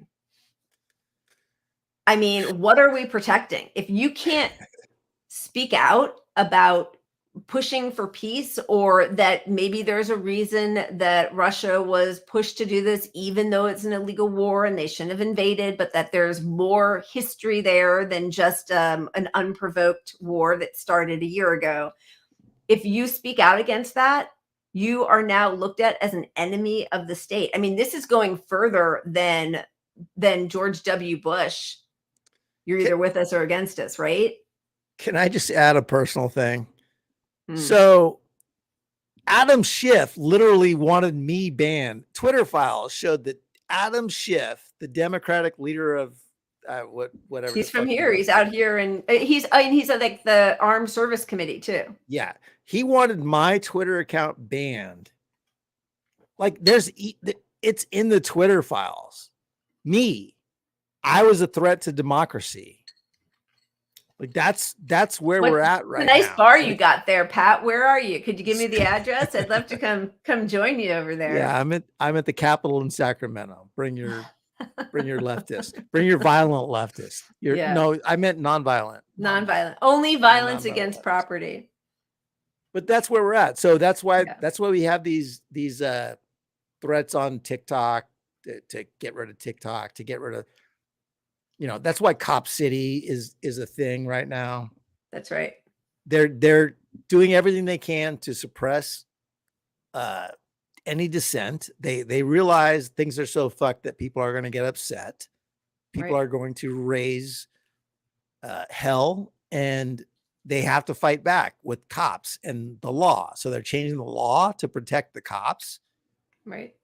I mean, what are we protecting? If you can't speak out about pushing for peace, or that maybe there's a reason that Russia was pushed to do this, even though it's an illegal war and they shouldn't have invaded, but that there's more history there than just an unprovoked war that started a year ago. If you speak out against that, you are now looked at as an enemy of the state. I mean, this is going further than George W. Bush. You're either with us or against us, right? Can I just add a personal thing? So Adam Schiff literally wanted me banned. Twitter files showed that Adam Schiff, the Democratic leader of whatever. He's from here. He's out here, and he's at like the Armed Service Committee too. Yeah. He wanted my Twitter account banned. Like, it's in the Twitter files. I was a threat to democracy. Like, that's where we're at right now. Nice bar you got there, Pat. Where are you? Could you give me the address? I'd love to come join you over there. Yeah, I'm at the Capitol in Sacramento. Bring your Bring your leftist. Bring your violent leftist. No, I meant nonviolent. Nonviolent. Only violence against property. But that's where we're at. So that's why we have these threats on TikTok to get rid of TikTok, to get rid of, that's why Cop City is a thing right now. That's right. They're doing everything they can to suppress any dissent. They realize things are so fucked that people are going to get upset. People are going to raise hell, and they have to fight back with cops and the law. So they're changing the law to protect the cops. Right.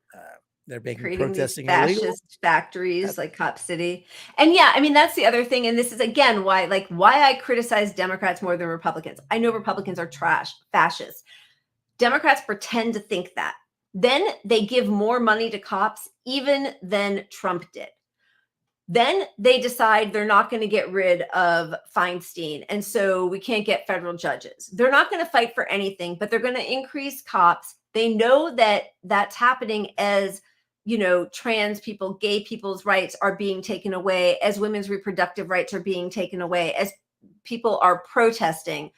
They're making creating protesting these fascist illegal. factories like Cop City. And yeah, I mean, that's the other thing. And this is again why I criticize Democrats more than Republicans. I know Republicans are trash, fascists. Democrats pretend to think that. Then they give more money to cops even than Trump did. Then they decide they're not going to get rid of Feinstein. And so we can't get federal judges. They're not going to fight for anything, but they're going to increase cops. They know that that's happening as, trans people, gay people's rights are being taken away, as women's reproductive rights are being taken away, as people are protesting.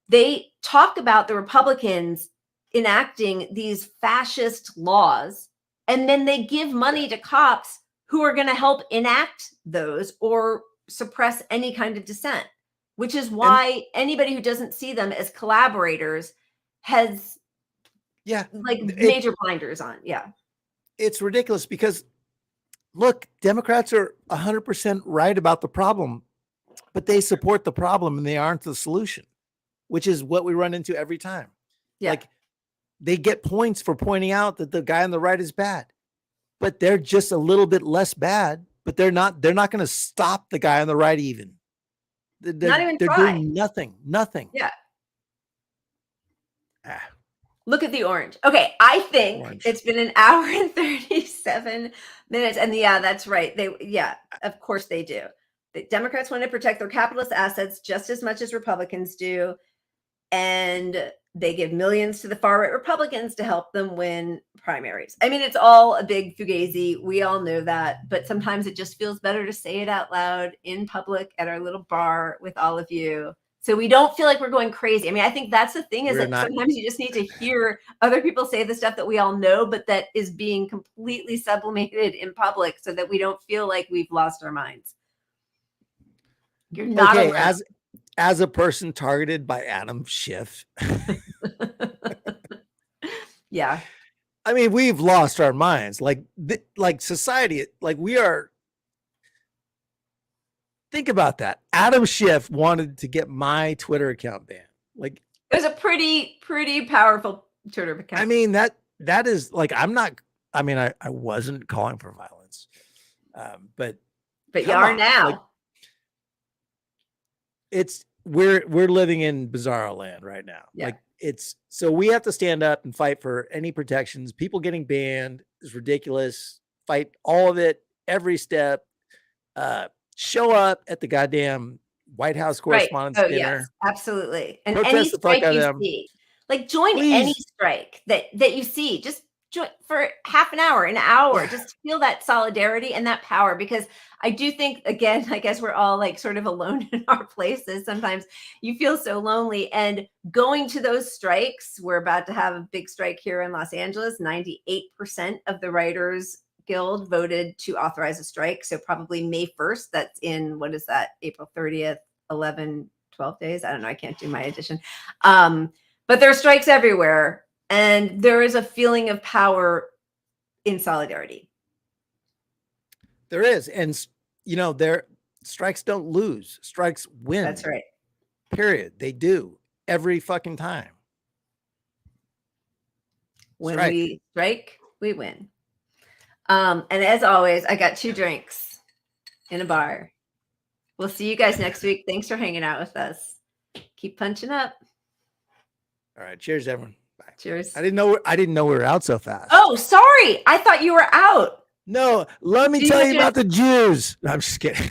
They talk about the Republicans enacting these fascist laws, and then they give money to cops who are going to help enact those or suppress any kind of dissent, which is why anybody who doesn't see them as collaborators has major blinders on. Yeah. It's ridiculous because look, Democrats are 100% right about the problem, but they support the problem and they aren't the solution, which is what we run into every time. Yeah. Like they get points for pointing out that the guy on the right is bad, but they're just a little bit less bad, but they're not going to stop the guy on the right. Even they're doing nothing. Yeah. Look at the orange. Okay. I think it's been an hour and 37 minutes. And yeah, that's right. Of course they do. The Democrats want to protect their capitalist assets just as much as Republicans do. And they give millions to the far right Republicans to help them win primaries. I mean, it's all a big fugazi. We all know that, but sometimes it just feels better to say it out loud in public at our little bar with all of you. So we don't feel like we're going crazy. I mean, I think that's the thing is sometimes you just need to hear other people say the stuff that we all know, but that is being completely sublimated in public so that we don't feel like we've lost our minds. You're not okay, as a person targeted by Adam Schiff. Yeah. I mean, we've lost our minds. Like society, we are. Think about that. Adam Schiff wanted to get my Twitter account banned. Like it was a pretty powerful Twitter account. I mean, that is I wasn't calling for violence. But you are now. We're living in bizarro land right now. Yeah. So we have to stand up and fight for any protections. People getting banned is ridiculous. Fight all of it, every step. Show up at the goddamn White House Correspondents' Dinner. Yes, absolutely. And protest any the fuck strike out of you them. see, join Please. any strike that you see. Just join for half an hour, just feel that solidarity and that power. Because I do think, again, I guess we're all sort of alone in our places. Sometimes you feel so lonely, and going to those strikes, we're about to have a big strike here in Los Angeles. 98% of the Writers Guild voted to authorize a strike. So probably May 1st, that's in, what is that? April 30th, 12 days. I don't know. I can't do my addition. But there are strikes everywhere. And there is a feeling of power in solidarity. There is. And, strikes don't lose. Strikes win. That's right. Period. They do every fucking time. When we strike, we win. And as always, I got 2 drinks in a bar. We'll see you guys next week. Thanks for hanging out with us. Keep punching up. All right. Cheers, everyone. Bye. Cheers. I didn't know we were out so fast. Oh, sorry. I thought you were out. No, let me tell you about the Jews. No, I'm just kidding.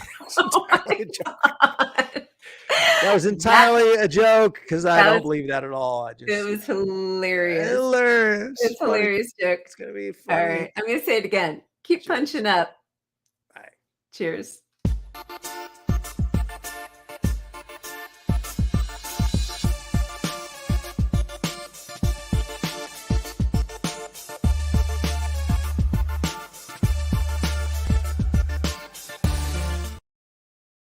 That was entirely a joke because I don't believe that at all. It was hilarious. Hilarious. It's hilarious joke. It's gonna be funny. All right, I'm gonna say it again. Keep punching up. Cheers.